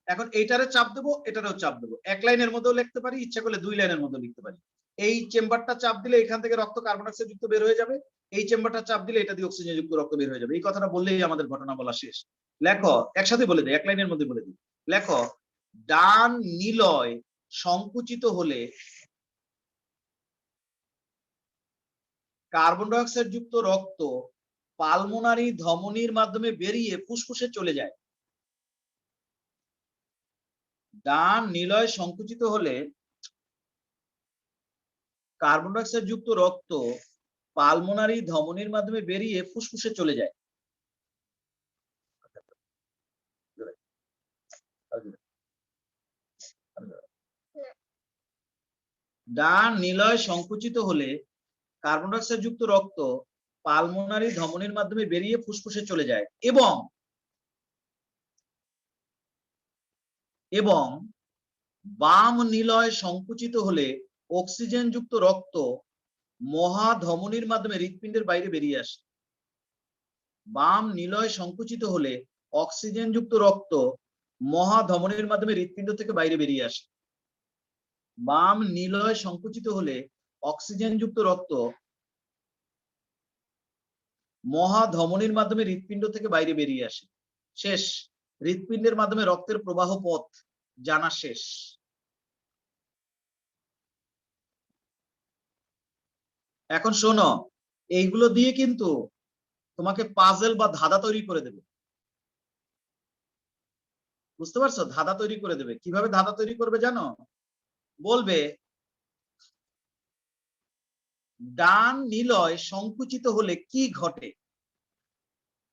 এখন এইটারে চাপ দেবো, এটারেও চাপ দেবো। এক লাইনের মধ্যেও লিখতে পারি, ইচ্ছা করলে দুই লাইনের মধ্যে লিখতে পারি। এই চেম্বারটা চাপ দিলে এখান থেকে রক্ত কার্বন ডাইঅক্সাইড যুক্ত বের হয়ে যাবে, এই চেম্বারটা চাপ দিলে এটা দিয়ে অক্সিজেন যুক্ত রক্ত বের হয়ে যাবে। এই কথাটা বললেই আমাদের ঘটনা বলা শেষ। লেখো, একসাথে বলে দিই, এক লাইনের মধ্যে বলে দিই। লেখো, ডান নিলয় সংকুচিত হলে কার্বন ডাইঅক্সাইড যুক্ত রক্ত পালমোনারি ধমনির মাধ্যমে বেরিয়ে ফুসফুসে চলে যায়। ডান নিলয় সংকুচিত হলে কার্বন ডাইঅক্সাইড যুক্ত রক্ত পালমোনারি ধমনির মাধ্যমে বেরিয়ে ফুসফুসে চলে যায়। ডান নিলয় সংকুচিত হলে কার্বন ডাইঅক্সাইড যুক্ত রক্ত পালমোনারি ধমনির মাধ্যমে বেরিয়ে ফুসফুসে চলে যায় এবং বাম নিলয় সংকুচিত হলে অক্সিজেন যুক্ত রক্ত মহাধমনির মাধ্যমে হৃৎপিণ্ডের বাইরে বেরিয়ে আসে। বাম নিলয় সংকুচিত হলে অক্সিজেন যুক্ত রক্ত মহাধমনির মাধ্যমে হৃৎপিণ্ড থেকে বাইরে বেরিয়ে আসে। বাম নিলয় সংকুচিত হলে অক্সিজেন যুক্ত রক্ত মহাধমনির মাধ্যমে হৃৎপিণ্ড থেকে বাইরে বেরিয়ে আসে। শেষ। হৃৎপিণ্ডের মাধ্যমে রক্তের প্রবাহ পথ জানা শেষ। এখন শোনো, এইগুলো দিয়ে কিন্তু তোমাকে পাজল বা ধাঁধা তৈরি করে দেবে। বুঝতে পারছো? ধাঁধা তৈরি করে দেবে। কিভাবে ধাঁধা তৈরি করবে জানো? বলবে, ডান নিলয় সংকুচিত হলে কি ঘটে?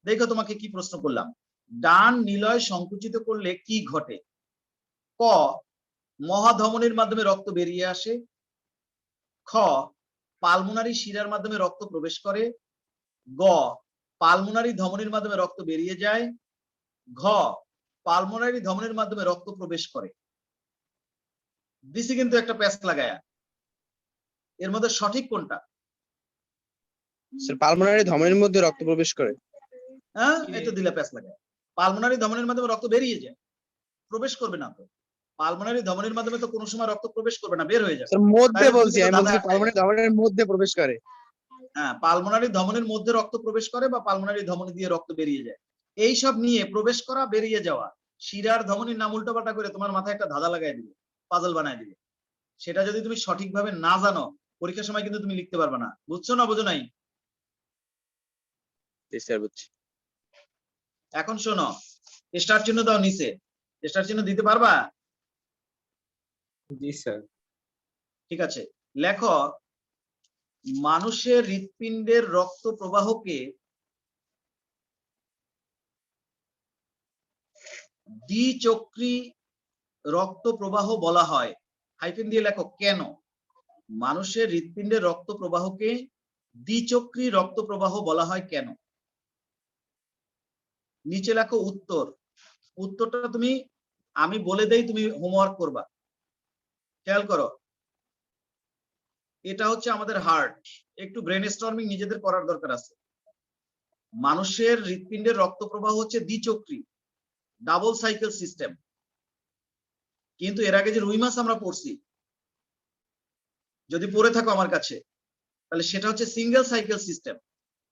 দেখো তোমাকে কি প্রশ্ন করলাম। ডান নিলয় সংকুচিত করলে কি ঘটে? ক, মহাধমনির মাধ্যমে রক্ত বেরিয়ে আসে। খ, পালমোনারি শিরার মাধ্যমে রক্ত প্রবেশ করে। গ, পালমোনারি ধমনির মাধ্যমে রক্ত বেরিয়ে যায়। ঘ, পালমোনারি ধমনির মাধ্যমে রক্ত প্রবেশ করে। দিছি কিন্তু একটা প্যাচ লাগায়া। এর মধ্যে সঠিক কোনটা? স্যার পালমোনারি ধমনির মধ্যে রক্ত প্রবেশ করে। হ্যাঁ, এই তো দিলে প্যাচ লাগায়। পালমোনারি ধমনির মাধ্যমে রক্ত বেরিয়ে যায়, প্রবেশ করবে না তো। পালমোনারি ধমনির মাধ্যমে তো কোনো সময় রক্ত প্রবেশ করবে না, বের হয়ে যাবে। স্যার মধ্যে তাহলে তুমি বলছি, তো আমি দাদা বলছি একটাই পালমোনারি ধমনির মধ্যে প্রবেশ করে। হ্যাঁ, পালমোনারি ধমনির মধ্যে রক্ত প্রবেশ করে বা পালমোনারি ধমনি দিয়ে রক্ত বেরিয়ে যায়। এই সব নিয়ে প্রবেশ করা, বেরিয়ে যাওয়া, শিরার ধমনির নাম উল্টোপাল্টা করে তোমার মাথায় একটা ধাঁধা লাগাই দিবে, পাজল বানায় দিবে। সেটা যদি তুমি সঠিকভাবে না জানো, পরীক্ষার সময় কিন্তু তুমি লিখতে পারবে না। বুঝছো না বুঝো নাই? জি স্যার, বুঝছি। এখন শোনো, স্টার চিহ্ন দাও নিচে। স্টার চিহ্ন দিতে পারবা? জি স্যার। ঠিক আছে। লেখো, মানুষের হৃৎপিণ্ডের রক্ত প্রবাহকে দ্বিচক্রী রক্ত প্রবাহ বলা হয়। হাইফেন দিয়ে লেখো কেন। মানুষের হৃৎপিণ্ডের রক্ত প্রবাহকে দ্বিচক্রী রক্ত প্রবাহ বলা হয় কেন? নিচে লেখো উত্তর। উত্তরটা তুমি আমি বলে দেই, তুমি হোমওয়ার্ক করবা। খেয়াল করো, এটা হচ্ছে আমাদের হার্ট। একটু ব্রেনস্টর্মিং নিজেদের করার দরকার আছে। মানুষের হৃৎপিণ্ডের রক্ত প্রবাহ হচ্ছে দ্বিচক্রী, ডাবল সাইকেল সিস্টেম। কিন্তু এর আগে যে রুই মাছ আমরা পড়ছি, যদি পড়ে থাকো আমার কাছে, তাহলে সেটা হচ্ছে সিঙ্গেল সাইকেল সিস্টেম।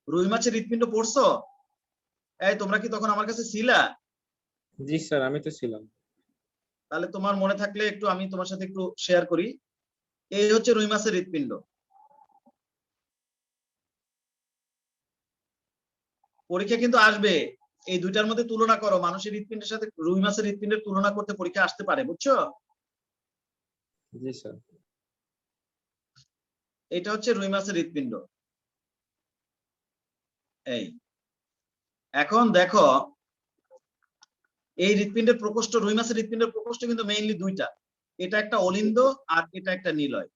রুই মাছের হৃৎপিণ্ড পড়ছো? এই তোমরা কি তখন আমার কাছে ছিলা? জি স্যার, আমি তো ছিলাম। তাহলে তোমার মনে থাকলে একটু আমি তোমার সাথে একটু শেয়ার করি। এই হচ্ছে রুই মাছের হৃৎপিণ্ড। পরীক্ষা কিন্তু আসবে, এই দুইটার মধ্যে তুলনা করো। মানুষের হৃৎপিণ্ডের সাথে রুই মাছের হৃৎপিণ্ডের তুলনা করতে পরীক্ষা আসতে পারে, বুঝছো? জি স্যার। এটা হচ্ছে রুই মাছের হৃৎপিণ্ড। এই এখন দেখো, এই হৃৎপিণ্ডের প্রকোষ্ঠ, রুই মাছের হৃৎপিণ্ডের প্রকোষ্ঠ কিন্তু মেইনলি দুইটা। এটা একটা অলিন্দ আর এটা একটা নিলয়।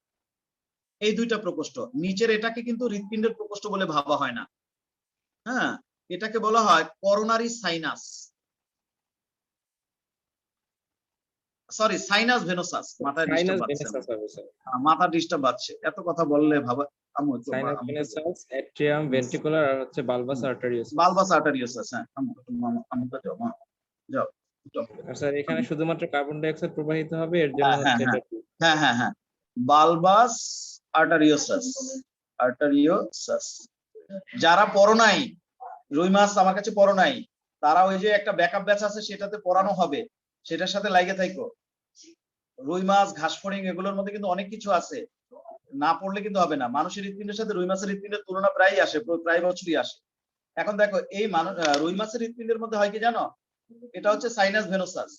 এই দুইটা প্রকোষ্ঠ। নিচের এটাকে কিন্তু হৃৎপিণ্ডের প্রকোষ্ঠ বলে ভাবা হয় না। হ্যাঁ, এটাকে বলা হয় coronary sinus, sorry sinus venosus. মাথায় ডিস্টার্ব সাইনাস বাজছে, ভেনাসাস হবে স্যার। মাথা ডিস্টার্ব বাজছে, এত কথা বললে ভাবা। সাইনাস ভেনাসাস, অ্যাট্রিয়াম ভেন্ট্রিকুলার আর হচ্ছে বালবাস আর্টারিওসাস। বালবাস আর্টারিওসাস। হ্যাঁ, আমাকে যাও যাও। আর স্যার এখানে শুধুমাত্র কার্বন ডাই অক্সাইড প্রবাহিত হবে, এর জন্য হ্যাঁ, হচ্ছে হ্যাঁ, এটা। হ্যাঁ, হ্যাঁ, হ্যাঁ, বালবাস আর্টারিওসাস। আর্টারিওসাস যারা পড়ো নাই, রুই মাছ আমার কাছে পড়ো নাই, তারা ওই যে একটা ব্যাকআপ ব্যাচ আছে সেটাতে পড়ানো হবে, সেটার সাথে লাগে থাকো। রুই মাছ, ঘাসফড়িং এগুলোর মধ্যে কিন্তু অনেক কিছু আছে, না পড়লে কিন্তু হবে না। মানুষের হৃৎপিণ্ডের সাথে রুই মাছের হৃৎপিণ্ডের তুলনা প্রায়ই আসে, প্রায় বছরই আসে। এখন দেখো, এই রুই মাছের হৃৎপিণ্ডের মধ্যে হয় কি জানো? এটা হচ্ছে সাইনাস ভেনোসাস।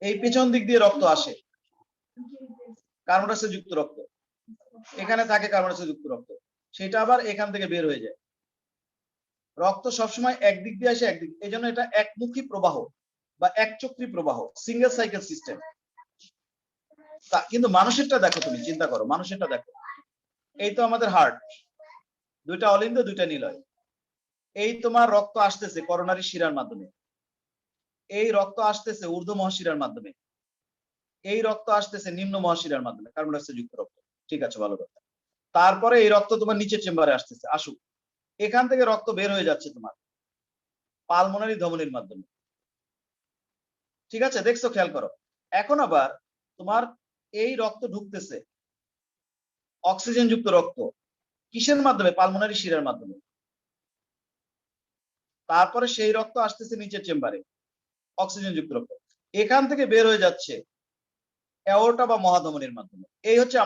এই পেছন দিক দিয়ে রক্ত আসে, কার্বন ডাই অক্সাইড যুক্ত রক্ত। এখানে থাকে কার্বন ডাই অক্সাইড যুক্ত রক্ত, সেটা আবার এখান থেকে বের হয়ে যায়। রক্ত সবসময় একদিক দিয়ে আসে, একদিক। এই জন্য এটা একমুখী প্রবাহ বা একচক্রী প্রবাহ, সিঙ্গেল সাইকেল সিস্টেম। কিন্তু মানুষেরটা দেখো, তুমি চিন্তা করো, মানুষেরটা দেখো। এই তো আমাদের হার্ট, দুইটা অলিন্দ, দুইটা নিলয়। এই তোমার রক্ত আসতেছে করোনারি শিরার মাধ্যমে, এই রক্ত আসতেছে ঊর্ধ্ব মহাশিরার মাধ্যমে, এই রক্ত আসতেছে নিম্ন মহাশিরার মাধ্যমে, কার্বন ডাই অক্সাইড যুক্ত রক্ত। ঠিক আছে, ভালো কথা। তারপরে এই রক্ত তোমার নিচের চেম্বারে আসতেছে, আসুক। এখান থেকে রক্ত বের হয়ে যাচ্ছে তোমার পালমোনারি ধমনির মাধ্যমে। ঠিক আছে, দেখছো, খেয়াল করো। এখন আবার তোমার এই রক্ত ঢুকতেছে, অক্সিজেন যুক্ত রক্ত, কিসের মাধ্যমে? পালমোনারি শিরার মাধ্যমে। তারপরে সেই রক্ত আসতেছে নিচের চেম্বারে, অক্সিজেন যুক্ত রক্ত। এখান থেকে বের হয়ে যাচ্ছে অ্যাওর্টা বা মহাধমনির মাধ্যমে। এই হচ্ছে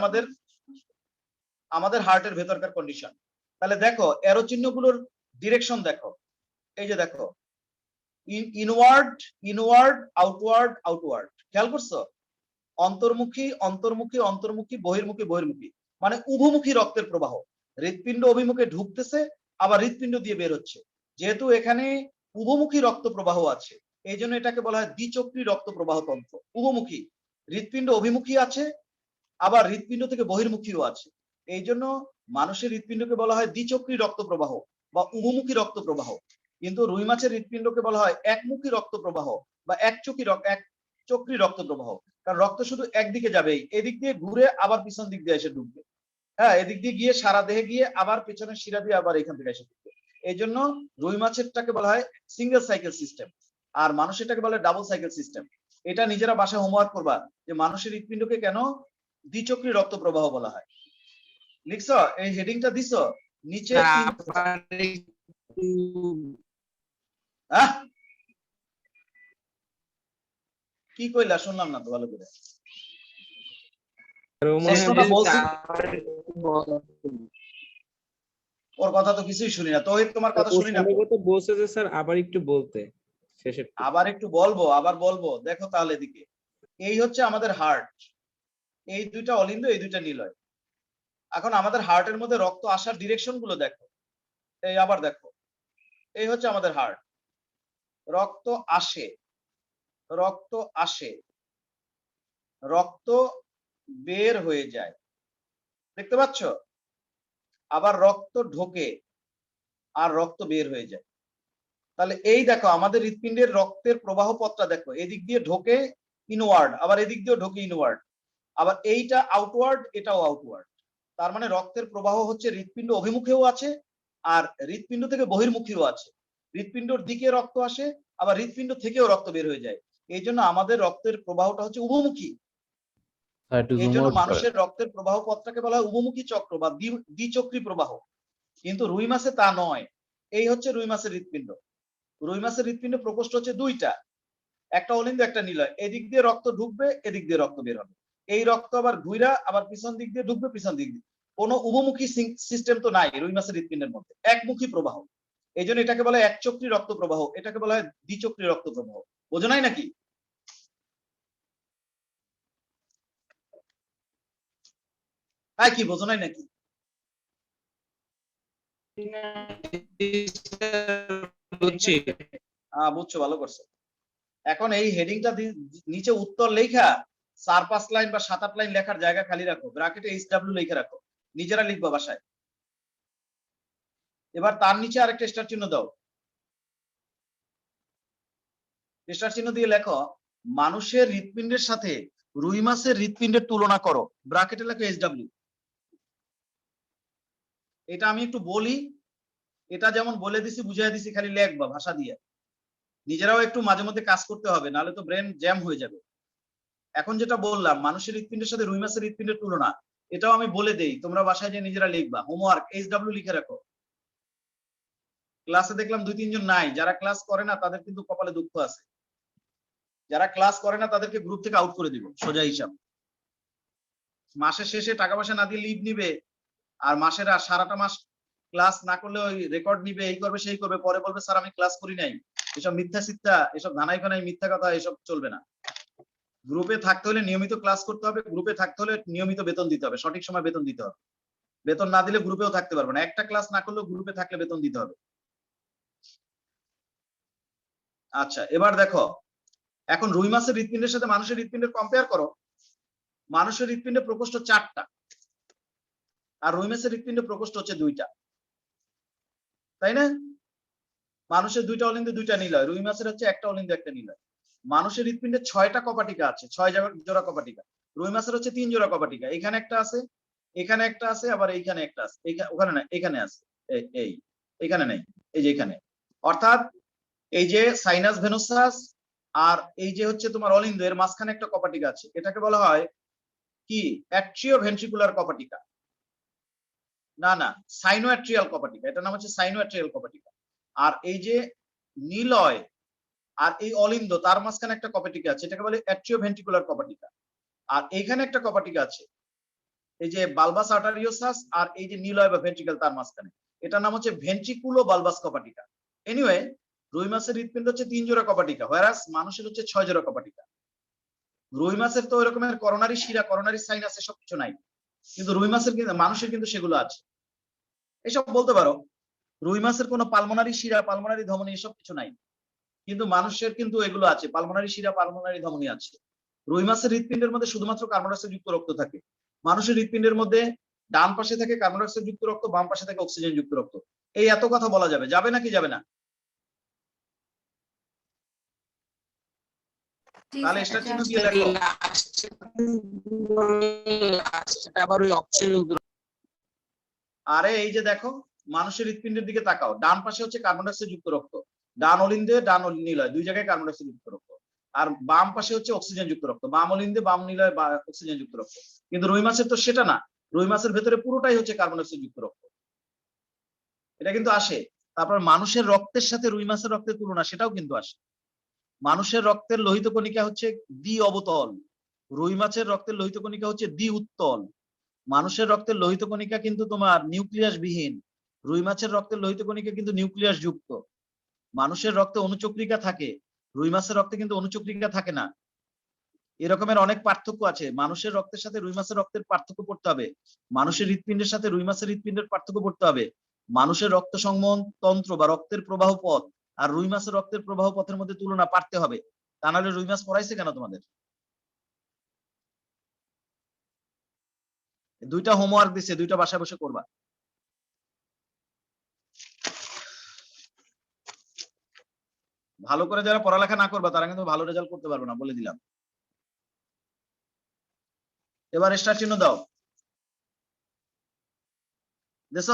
আমাদের হার্টের ভেতরকার কন্ডিশন। তাহলে দেখো, অ্যারো চিহ্নগুলোর ডিরেকশন দেখো। এই যে দেখো, ইনওয়ার্ড, ইনওয়ার্ড, আউটওয়ার্ড, আউটওয়ার্ড। খেয়াল করছো? অন্তর্মুখী, অন্তর্মুখী, অন্তর্মুখী, বহির্মুখী, বহির্মুখী, মানে উভমুখী রক্তের প্রবাহ। হৃৎপিণ্ড অভিমুখে ঢুকতেছে, আবার হৃৎপিণ্ড দিয়ে বের হচ্ছে। যেহেতু এখানে উভমুখী রক্ত প্রবাহ আছে, এই জন্য এটাকে বলা হয় দ্বিচক্রী রক্ত প্রবাহ তন্ত্র। উভমুখী, হৃৎপিণ্ড অভিমুখী আছে, আবার হৃৎপিণ্ড থেকে বহির্মুখীও আছে। এই জন্য মানুষের হৃৎপিণ্ডকে বলা হয় দ্বিচক্রী রক্ত প্রবাহ বা উভমুখী রক্ত প্রবাহ। কিন্তু রুই মাছের হৃৎপিণ্ডকে বলা হয় একমুখী রক্ত প্রবাহ বা একচক্রী রক্ত প্রবাহ। কারণ রক্ত শুধু একদিকে যাবেই, এদিক দিয়ে ঘুরে আবার পিছন দিক দিয়ে এসে ঢুকবে। হ্যাঁ, এদিক দিয়ে গিয়ে সারা দেহে গিয়ে আবার পেছনের শিরা দিয়ে আবার এখান থেকে এসে ঢুকবে। এই জন্য রুই মাছেরটাকে বলা হয় সিঙ্গেল সাইকেল সিস্টেম, আর মানুষেরটাকে বলে ডাবল সাইকেল সিস্টেম। এটা নিজেরা বাসায় হোমওয়ার্ক করবা, যে মানুষের হৃৎপিণ্ডকে কেন দ্বিচক্রী রক্ত প্রবাহ বলা হয়। লিখছো? এই হেডিংটা দিছো নিচে। কি কইলা? শুনলাম না তো ভালো করে। প্রশ্নটা বলছি, ওর কথা তো কিছুই শুনি না। তৌহিদ, তোমার কথা শুনি না। বলছে যে স্যার আবার একটু বলতে শেষের। আবার একটু বলবো, আবার বলবো। দেখো তাহলে এদিকে, এই হচ্ছে আমাদের হার্ট, এই দুইটা অলিন্দ, এই দুইটা নিলয়। এখন আমাদের হার্টের মধ্যে রক্ত আসার ডিরেকশন গুলো দেখো। এই আবার দেখো, এই হচ্ছে আমাদের হার্ট। রক্ত আসে, রক্ত আসে, রক্ত বের হয়ে যায়, দেখতে পাচ্ছ? আবার রক্ত ঢোকে আর রক্ত বের হয়ে যায়। তাহলে এই দেখো আমাদের হৃৎপিণ্ডের রক্তের প্রবাহ পথটা দেখো, এদিক দিয়ে ঢোকে ইনওয়ার্ড, আবার এদিক দিয়েও ঢোকে ইনওয়ার্ড, আবার এইটা আউটওয়ার্ড, এটাও আউটওয়ার্ড। তার মানে রক্তের প্রবাহ হচ্ছে হৃৎপিণ্ড অভিমুখেও আছে আর হৃৎপিণ্ড থেকে বহির্মুখীও আছে। হৃৎপিণ্ডর দিকে রক্ত আসে, আবার হৃৎপিণ্ড থেকেও রক্ত বের হয়ে যায়। এই জন্য আমাদের রক্তের প্রবাহটা হচ্ছে উভমুখী। এই জন্য মানুষের রক্তের প্রবাহ পথটাকে বলা হয় উভমুখী চক্র বা দ্বিচক্রী প্রবাহ। কিন্তু রুই মাছে তা নয়। এই হচ্ছে রুই মাছের হৃৎপিণ্ড। রুই মাছের হৃৎপিণ্ড প্রকোষ্ঠ হচ্ছে দুইটা, একটা অলিন্দ একটা নিলয়। এদিক দিয়ে রক্ত ঢুকবে, এদিক দিয়ে রক্ত বের হবে। এই রক্ত আবার ঘুইরা আবার পিছন দিক দিয়ে ঢুকবে, পিছন দিক দিয়ে। কোনো উভমুখী সিস্টেম তো নাই রুই মাছের হৃৎপিণ্ডের মধ্যে, একমুখী প্রবাহ। এই জন্য এটাকে বলা হয় একচক্রী রক্ত প্রবাহ, এটাকে বলা হয় দ্বিচক্রী রক্ত প্রবাহ। বোঝো নাই নাকি? তাই কি বোঝো নাই নাকি? বুঝছি। বুঝছো, ভালো করছো। এখন এই হেডিংটা নিচে উত্তর লেখা 4-5 লাইন বা 7-8 লাইন লেখার জায়গা খালি রাখো, ব্র্যাকেটে HW লিখে রাখো, নিজেরা লিখবা বাসায়। এবার তার নিচে আরেকটা স্টার চিহ্ন দাও, স্টার চিহ্ন দিয়ে লেখো মানুষের হৃৎপিণ্ডের সাথে রুই মাছের হৃৎপিণ্ডের তুলনা করো, ব্র্যাকেটে লেখো HW। এটা আমি একটু বলি, এটা যেমন বলে দিছি বুঝাই দিছি, খালি লেখবা ভাষা দিয়ে। নিজেরাও একটু মাঝে মধ্যে কাজ করতে হবে, নাহলে তো ব্রেন জ্যাম হয়ে যাবে। এখন যেটা বললাম মানুষের হৃৎপিণ্ডের সাথে রুই মাছের হৃৎপিণ্ডের তুলনা, এটাও আমি বলে দেই, তোমরা বাসায় যে নিজেরা লিখবা। হোমওয়ার্ক HW লিখে রাখো। ক্লাসে দেখলাম 2-3 জন নাই, যারা ক্লাস করে না তাদের কিন্তু কপালে দুঃখ আছে। যারা ক্লাস করে না তাদেরকে গ্রুপ থেকে আউট করে দিব, সোজা হিসাব। মাসের শেষে টাকা পয়সা না দিয়ে লিভ নিবে, আর মাসের আর সারাটা মাস ক্লাস না করলে ওই রেকর্ড নিবে, এই করবে সেই করবে, পরে বলবে স্যার আমি ক্লাস করি নাই। এসব মিথ্যা সিদ্ধা, এসব ধানাই ফানাই মিথ্যা কথা, এসব চলবে না। গ্রুপে থাকতে হলে নিয়মিত ক্লাস করতে হবে, গ্রুপে থাকতে হলে নিয়মিত বেতন দিতে হবে, সঠিক সময় বেতন দিতে হবে। বেতন না দিলে গ্রুপেও থাকতে পারবে না, একটা ক্লাস না করলেও গ্রুপে থাকলে বেতন দিতে হবে। আচ্ছা, এবার দেখো এখন রুই মাছের হৃৎপিণ্ডের সাথে মানুষের হৃৎপিণ্ডের কম্পেয়ার করো। মানুষের হৃৎপিণ্ডের প্রকোষ্ঠ 4টা আর রুই মাছের হৃৎপিণ্ডের প্রকোষ্ঠ হচ্ছে 2টা, তাই না? মানুষের 2টা অলিন্দ 2টা নিলয়, রুই মাছের হচ্ছে একটা অলিন্দ একটা নিলয়। মানুষের হৃৎপিণ্ডে 6টা কপাটিকা আছে, 6 জোড়া কপাটিকা। রুই মাছের হচ্ছে 3 জোড়া কপাটিকা, এখানে একটা আছে, এখানে একটা আছে, আবার এইখানে একটা আছে, ওখানে না, এখানে আছে, এই এখানে নেই, এই যে এখানে। অর্থাৎ এই যে সাইনাস ভেনোসাস আর এই যে হচ্ছে তোমার অলিন্দ, এর মাঝখানে একটা কপাটিকা আছে, এটাকে বলা হয় কি অ্যাট্রিও ভেন্ট্রিকুলার কপাটিকা। না, সাইনোঅ্যাট্রিয়াল কপাটিকা, এটার নাম হচ্ছে সাইনোঅ্যাট্রিয়াল কপাটিকা। আর এই যে নিলয় আর এই অলিন্দ, তার মাঝখানে একটা কপাটিকা আছে, এটাকে বলে অ্যাট্রিও ভেন্ট্রিকুলার কপাটিকা। আর এইখানে একটা কপাটিকা আছে, এই যে বালবাস আর্টারিওসাস আর এই যে নিলয় বা ভেন্ট্রিকল, তার মাঝখানে, এটার নাম হচ্ছে ভেন্ট্রিকুলো বালবাস কপাটিকা। এনিওয়ে, রুই মাছের হৃৎপিণ্ড হচ্ছে 3 জোড়া কপাটিকা, হোয়ারাস মানুষের হচ্ছে 6 জোড়া কপাটিকা। রুই মাছের তো ওই রকমের করোনারি শিরা, করোনারি সাইনাস এসব কিছু নাই, কিন্তু রুই মাছের কিন্তু, মানুষের কিন্তু সেগুলো আছে। এসব বলতে পারো রুই মাছের কোনো পালমোনারি শিরা, পালমোনারি ধমনী এসব কিছু নাই, কিন্তু মানুষের কিন্তু এগুলো আছে, পালমোনারি শিরা, পালমোনারি ধমনী আছে। রুই মাছের হৃৎপিণ্ডের মধ্যে শুধুমাত্র কার্বন ডাই অক্সাইড যুক্ত রক্ত থাকে। মানুষের হৃৎপিণ্ডের মধ্যে ডান পাশে থাকে কার্বন ডাই অক্সাইড যুক্ত রক্ত, বাম পাশে থাকে অক্সিজেন যুক্ত রক্ত। এই এত কথা বলা যাবে, যাবে নাকি যাবে না? তাহলে স্টার চিহ্ন দিয়ে লেখো। আরে এই যে দেখো মানুষের হৃৎপিণ্ডের দিকে তাকাও, ডান পাশে হচ্ছে কার্বন ডাই অক্সাইড যুক্ত রক্ত, ডান অলিন্দে ডান নিলয়, 2 জায়গায় কার্বন ডাই অক্সাইড যুক্ত রক্ত। আর বাম পাশে হচ্ছে অক্সিজেন যুক্ত রক্ত, বাম অলিন্দে বাম নিলয় বা অক্সিজেন যুক্ত রক্ত। কিন্তু রুই মাছের তো সেটা না, রুই মাছের ভেতরে পুরোটাই হচ্ছে কার্বন ডাই অক্সাইড যুক্ত রক্ত, এটা কিন্তু আসে। তারপর মানুষের রক্তের সাথে রুই মাছের রক্তের তুলনা, সেটাও কিন্তু আসে। মানুষের রক্তের লোহিত কণিকা হচ্ছে দ্বি অবতল, রুই মাছের রক্তের লোহিত কণিকা হচ্ছে দ্বি উত্তল। মানুষের রক্তের লোহিত কণিকা কিন্তু তোমার নিউক্লিয়াস বিহীন, রুই মাছের রক্তের লোহিত কণিকা কিন্তু নিউক্লিয়াস যুক্ত। মানুষের রক্তে অনুচক্রিকা থাকে, রুই মাছের রক্তে কিন্তু অনুচক্রিকা থাকে না। এরকমের অনেক পার্থক্য আছে। মানুষের রক্তের সাথে রুই মাছের রক্তের পার্থক্য পড়তে হবে, মানুষের হৃৎপিণ্ডের সাথে রুই মাছের হৃৎপিণ্ডের পার্থক্য পড়তে হবে, মানুষের রক্ত সংবহন তন্ত্র বা রক্তের প্রবাহ পথ আর রুই মাছের রক্তের প্রবাহ পথের মধ্যে তুলনা পারতে হবে। তা নাহলে রুই মাছ পড়াইছে কেন তোমাদের? দুইটা হোমওয়ার্ক দিছে, দুইটা বাসায় বসে করবা। ভালো করে যারা পড়ালেখা না করবা তারা কিন্তু ভালো রেজাল্ট করতে পারবে না, বলে দিলাম। এবার স্টার চিহ্ন দাও। দেশ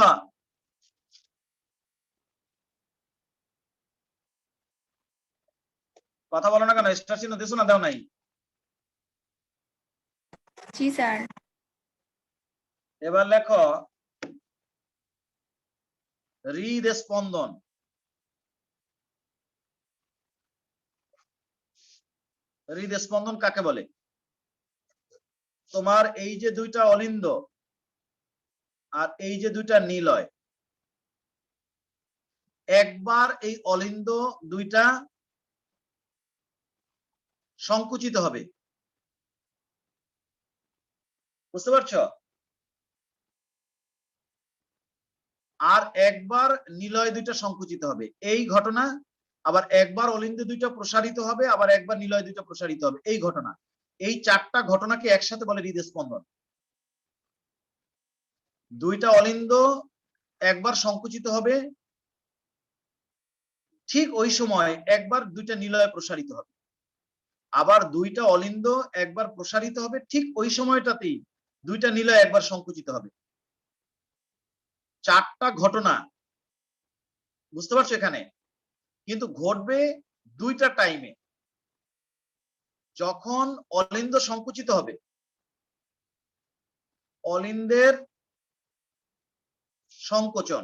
কথা বলো না কেন? স্টার চিহ্ন দেছো না, দাও নাই? জি স্যার। এবার লেখো হৃদ স্পন্দন। হৃদ স্পন্দন কাকে বলে? তোমার এই যে দুইটা অলিন্দ আর এই যে দুইটা নিলয়, একবার এই অলিন্দ দুইটা সংকুচিত হবে, বুঝতে পারছো? আর একবার নিলয় দুইটা সংকুচিত হবে, এই ঘটনা। আবার একবার অলিন্দ দুইটা প্রসারিত হবে, আবার একবার নিলয় দুইটা প্রসারিত হবে, এই ঘটনা। এই চারটা ঘটনাকে একসাথে বলে হৃদস্পন্দন। দুইটা অলিন্দ একবার সংকুচিত হবে, ঠিক ওই সময় একবার দুইটা নিলয় প্রসারিত হবে। আবার দুইটা অলিন্দ একবার প্রসারিত হবে, ঠিক ওই সময়টাতেই দুইটা নিলয় একবার সংকুচিত হবে। চারটা ঘটনা, বুঝতে পারছো এখানে? কিন্তু ঘটবে দুইটা টাইমে। যখন অলিন্দ সংকুচিত হবে, অলিন্দের সংকোচন,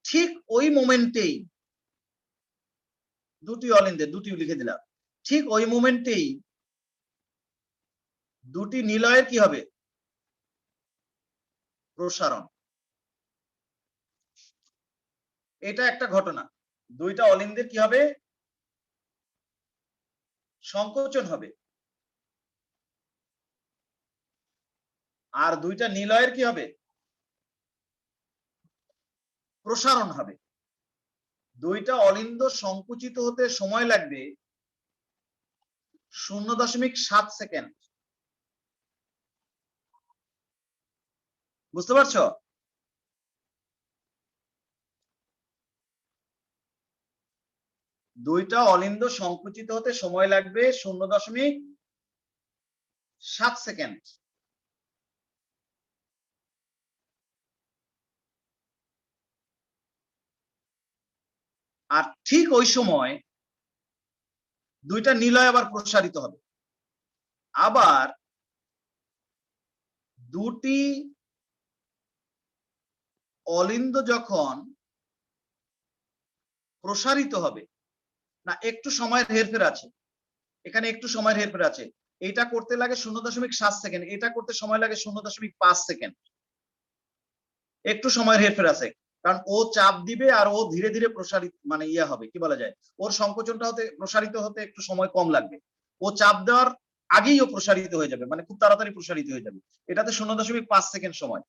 ঠিক ওই মোমেন্টেই দুটি অলিন্দের, দুটি লিখে দিলাম, ঠিক ওই মোমেন্টেই দুটি নিলয়ের কি হবে? প্রসারণ। এটা একটা ঘটনা। দুইটা অলিন্দের কি হবে? সংকোচন হবে। আর দুইটা নিলয়ের কি হবে? প্রসারণ হবে। দুইটা অলিন্দ সংকুচিত হতে সময় লাগবে 0.7 সেকেন্ড। বুঝতে পারছো? দুইটা অলিন্দ সংকুচিত হতে সময় লাগবে 0.7 সেকেন্ড। আর ঠিক ওই সময় দুইটা নিলয় আবার প্রসারিত হবে। আবার দুটি অলিন্দ যখন প্রসারিত হবে, না একটু সময়ের হেরফের আছে এখানে, একটু সময়ের হেরফের আছে। এটা করতে লাগে 0.7 সেকেন্ড, এটা করতে সময় লাগে 0.5 সেকেন্ড। একটু সময়ের হেরফের আছে, কারণ ও চাপ দিবে আর ও ধীরে ধীরে প্রসারিত, মানে ইয়ে হবে, কি বলা যায়, ওর সংকোচনটা হতে, প্রসারিত হতে একটু সময় কম লাগবে। ও চাপ দেওয়ার আগেই ও প্রসারিত হয়ে যাবে, মানে খুব তাড়াতাড়ি প্রসারিত হয়ে যাবে। এটাতে 0.5 সেকেন্ড সময়।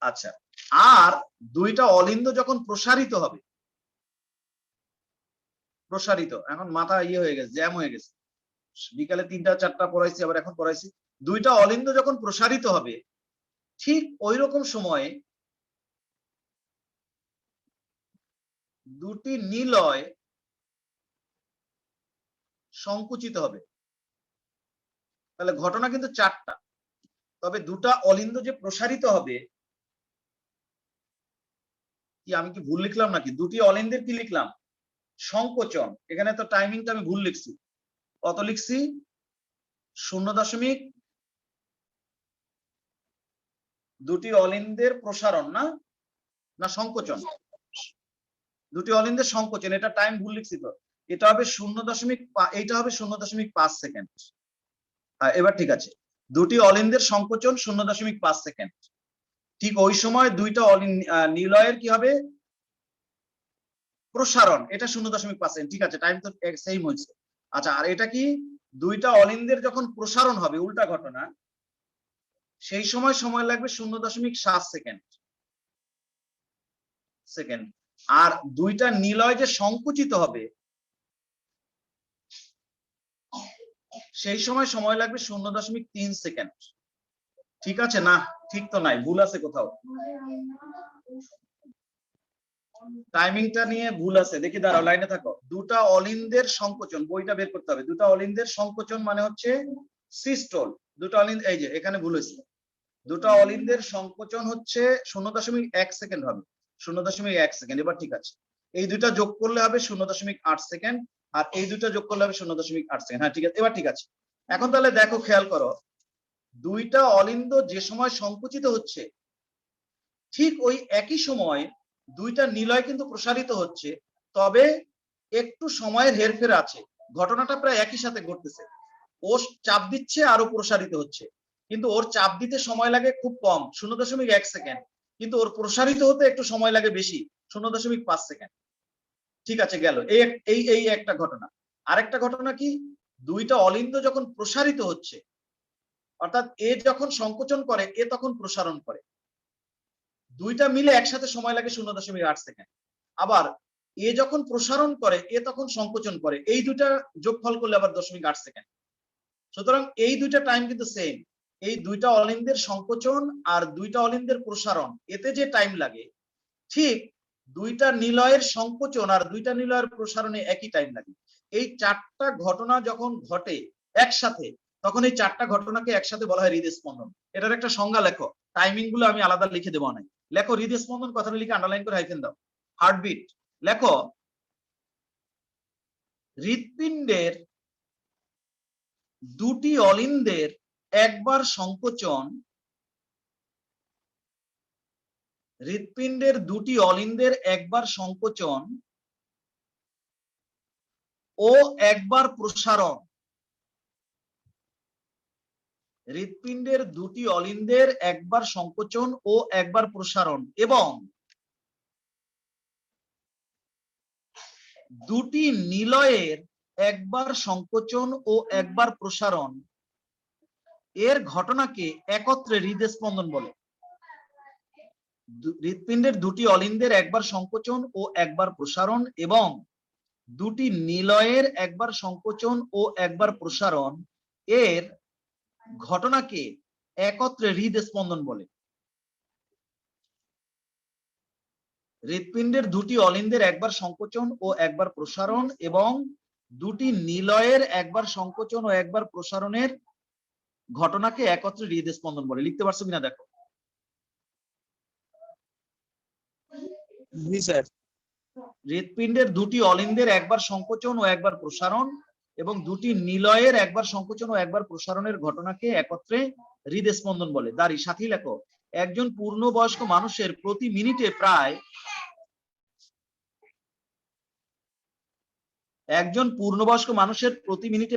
আচ্ছা, আর দুইটা অলিন্দ যখন প্রসারিত হবে, প্রসারিত, এখন মাথা ইয়ে হয়ে গেছে, জ্যাম হয়ে গেছে, বিকালে 3টা 4টা পড়াইছি, আবার এখন পড়াইছি। দুইটা অলিন্দ যখন প্রসারিত হবে, ঠিক ওই রকম সময়ে দুটি নিলয় সংকুচিত হবে। তাহলে ঘটনা কিন্তু চারটা, তবে দুটা অলিন্দ যে প্রসারিত হবে, কি আমি কি ভুল লিখলাম নাকি? দুটি অলিন্দের কি লিখলাম? সংকোচন। এখানে তো টাইমিংটা আমি ভুল লিখছি। কত লিখছি? 0. দুটি অলিন্দের প্রসারণ, না না সংকোচন? দুটি অলিন্দের সংকোচন, এটা টাইম ভুল লিখছি তো। এটা হবে 0.5, এইটা হবে 0.5 সেকেন্ড। এবার ঠিক আছে, দুটি অলিন্দের সংকোচন 0.5 সেকেন্ড। ঠিক ওই সময় দুইটা নিলয়ের কি হবে, প্রসারণ। এটা 0.5%। ঠিক আছে, টাইম তো সেম হয়েছে। আচ্ছা, আর এটা কি, দুইটা অলিন্দের যখন প্রসারণ হবে, উল্টা ঘটনা, সেই সময় সময় লাগবে 0.7 সেকেন্ড। আর দুইটা নিলয় যে সংকুচিত হবে সেই সময় সময় লাগবে 0.3 সেকেন্ড। ঠিক আছে না? ঠিক তো নাই, ভুল আছে কোথাও, টাইমিংটা নিয়ে ভুল আছে। দেখি, দাঁড়াও, লাইনে থাকো। দুটা অলিন্দের সংকোচন, বইটা বের করতে হবে। দুটা অলিন্দের সংকোচন মানে হচ্ছে সিস্টোল। দুটা অলিন্দ, এই যে এখানে ভুল হয়েছে, দুটা অলিন্দের সংকোচন হচ্ছে 0.1 সেকেন্ড হবে, 0.1 সেকেন্ড। এবার ঠিক আছে, এই দুটা যোগ করলে হবে 0.8 সেকেন্ড, আর এই দুটা যোগ করলে হবে 0.8 সেকেন্ড। হ্যাঁ ঠিক আছে, এবার ঠিক আছে। এখন তাহলে দেখো, খেয়াল করো, দুইটা অলিন্দ যে সময় সংকুচিত হচ্ছে, ঠিক ওই একই সময় দুইটা নিলয় কিন্তু প্রসারিত হচ্ছে, তবে একটু সময়ের হেরফের আছে। ঘটনাটা প্রায় একই সাথে ঘটতেছে। ও চাপ দিচ্ছে আরো প্রসারিত হচ্ছে, কিন্তু ওর চাপ দিতে সময় লাগে খুব কম, 0.1 সেকেন্ড, কিন্তু ওর প্রসারিত হতে একটু সময় লাগে বেশি, 0.5 সেকেন্ড। ঠিক আছে, গেল এই একটা ঘটনা। আরেকটা ঘটনা কি, দুইটা অলিন্দ যখন প্রসারিত হচ্ছে, অর্থাৎ এ যখন সংকোচন করে, এ তখন প্রসারণ করে, দুইটা মিলে একসাথে সময় লাগে 0.8 সেকেন্ড। আবার এ যখন প্রসারণ করে, এ তখন সংকোচন করে, এই দুইটা যোগফল করলে আবার 0.8 সেকেন্ড। সুতরাং এই দুইটা টাইম কিন্তু সেম। এই দুইটা অলিন্দের সংকোচন আর দুইটা অলিন্দের প্রসারণ, এতে যে টাইম লাগে, ঠিক দুইটা নিলয়ের সংকোচন আর দুইটা নিলয়ের প্রসারণে একই টাইম লাগে। এই চারটা ঘটনা যখন ঘটে একসাথে, তখন এই চারটা ঘটনাকে একসাথে বলা হয় হৃদস্পন্দন। এটার একটা সংজ্ঞা লেখো, টাইমিং গুলো আমি আলাদা লিখে দেবো না। লেখো হৃদস্পন্দন, কথাটা লিখে আন্ডারলাইন করে হাইফেন দাও। হার্টবিট লেখো, হৃৎপিণ্ডের দুটি অলিন্দের একবার সংকোচন, হৃৎপিণ্ডের দুটি অলিন্দের একবার সংকোচন ও একবার প্রসারণ, হৃৎপিণ্ডের দুটি অলিন্দের একবার সংকোচন ও একবার প্রসারণ এবং দুটি নিলয়ের একবার সংকোচন ও একবার প্রসারণ, এর ঘটনাকে একত্রে হৃদস্পন্দন বলে। হৃৎপিণ্ডের দুটি অলিন্দের একবার সংকোচন ও একবার প্রসারণ এবং দুটি নিলয়ের একবার সংকোচন ও একবার প্রসারণ, এর ঘটনাকে একত্রে হৃদস্পন্দন বলে। হৃৎপিণ্ডের দুটি অলিন্দের একবার সংকোচন ও একবার প্রসারণ এবং দুটি নিলয়ের একবার সংকোচন ও একবার প্রসারণের ঘটনাকে একত্রে হৃদস্পন্দন বলে। লিখতে পারছো কিনা দেখো। জি স্যার। হৃৎপিণ্ডের দুটি অলিন্দের একবার সংকোচন ও একবার প্রসারণ এবং দুটি নিলয়ের একবার সংকোচন ও একবার প্রসারণের ঘটনাকে একত্রে হৃদস্পন্দন বলে। দাঁড়ি সাথী লেখো, একজন পূর্ণবয়স্ক মানুষের প্রতি মিনিটে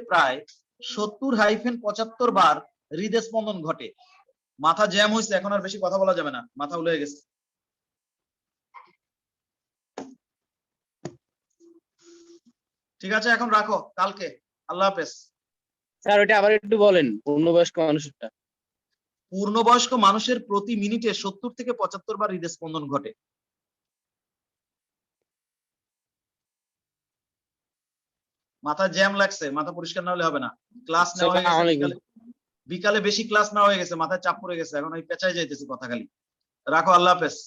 প্রায় 70-75 বার হৃদস্পন্দন ঘটে। মাথা জ্যাম হয়েছে, এখন আর বেশি কথা বলা যাবে না, মাথা উলে গেছে। ঠিক আছে, এখন রাখো, কালকে। আল্লাহ হাফেজ। স্যার ওইটা আবার একটু বলেন, পূর্ণবয়স্ক মানুষেরটা। পূর্ণবয়স্ক মানুষের প্রতি মিনিটে 70-75 বার হৃদস্পন্দন ঘটে। মাথা জ্যাম লাগছে, মাথা পরিষ্কার না হলে হবে না। ক্লাস নেওয়া হয়ে গেছে, বিকালে বেশি ক্লাস নেওয়া হয়ে গেছে, মাথায় চাপ পড়ে গেছে, এখন ওই পেঁচায় যাইতেছে কথা খালি। রাখো, আল্লাহ হাফেজ।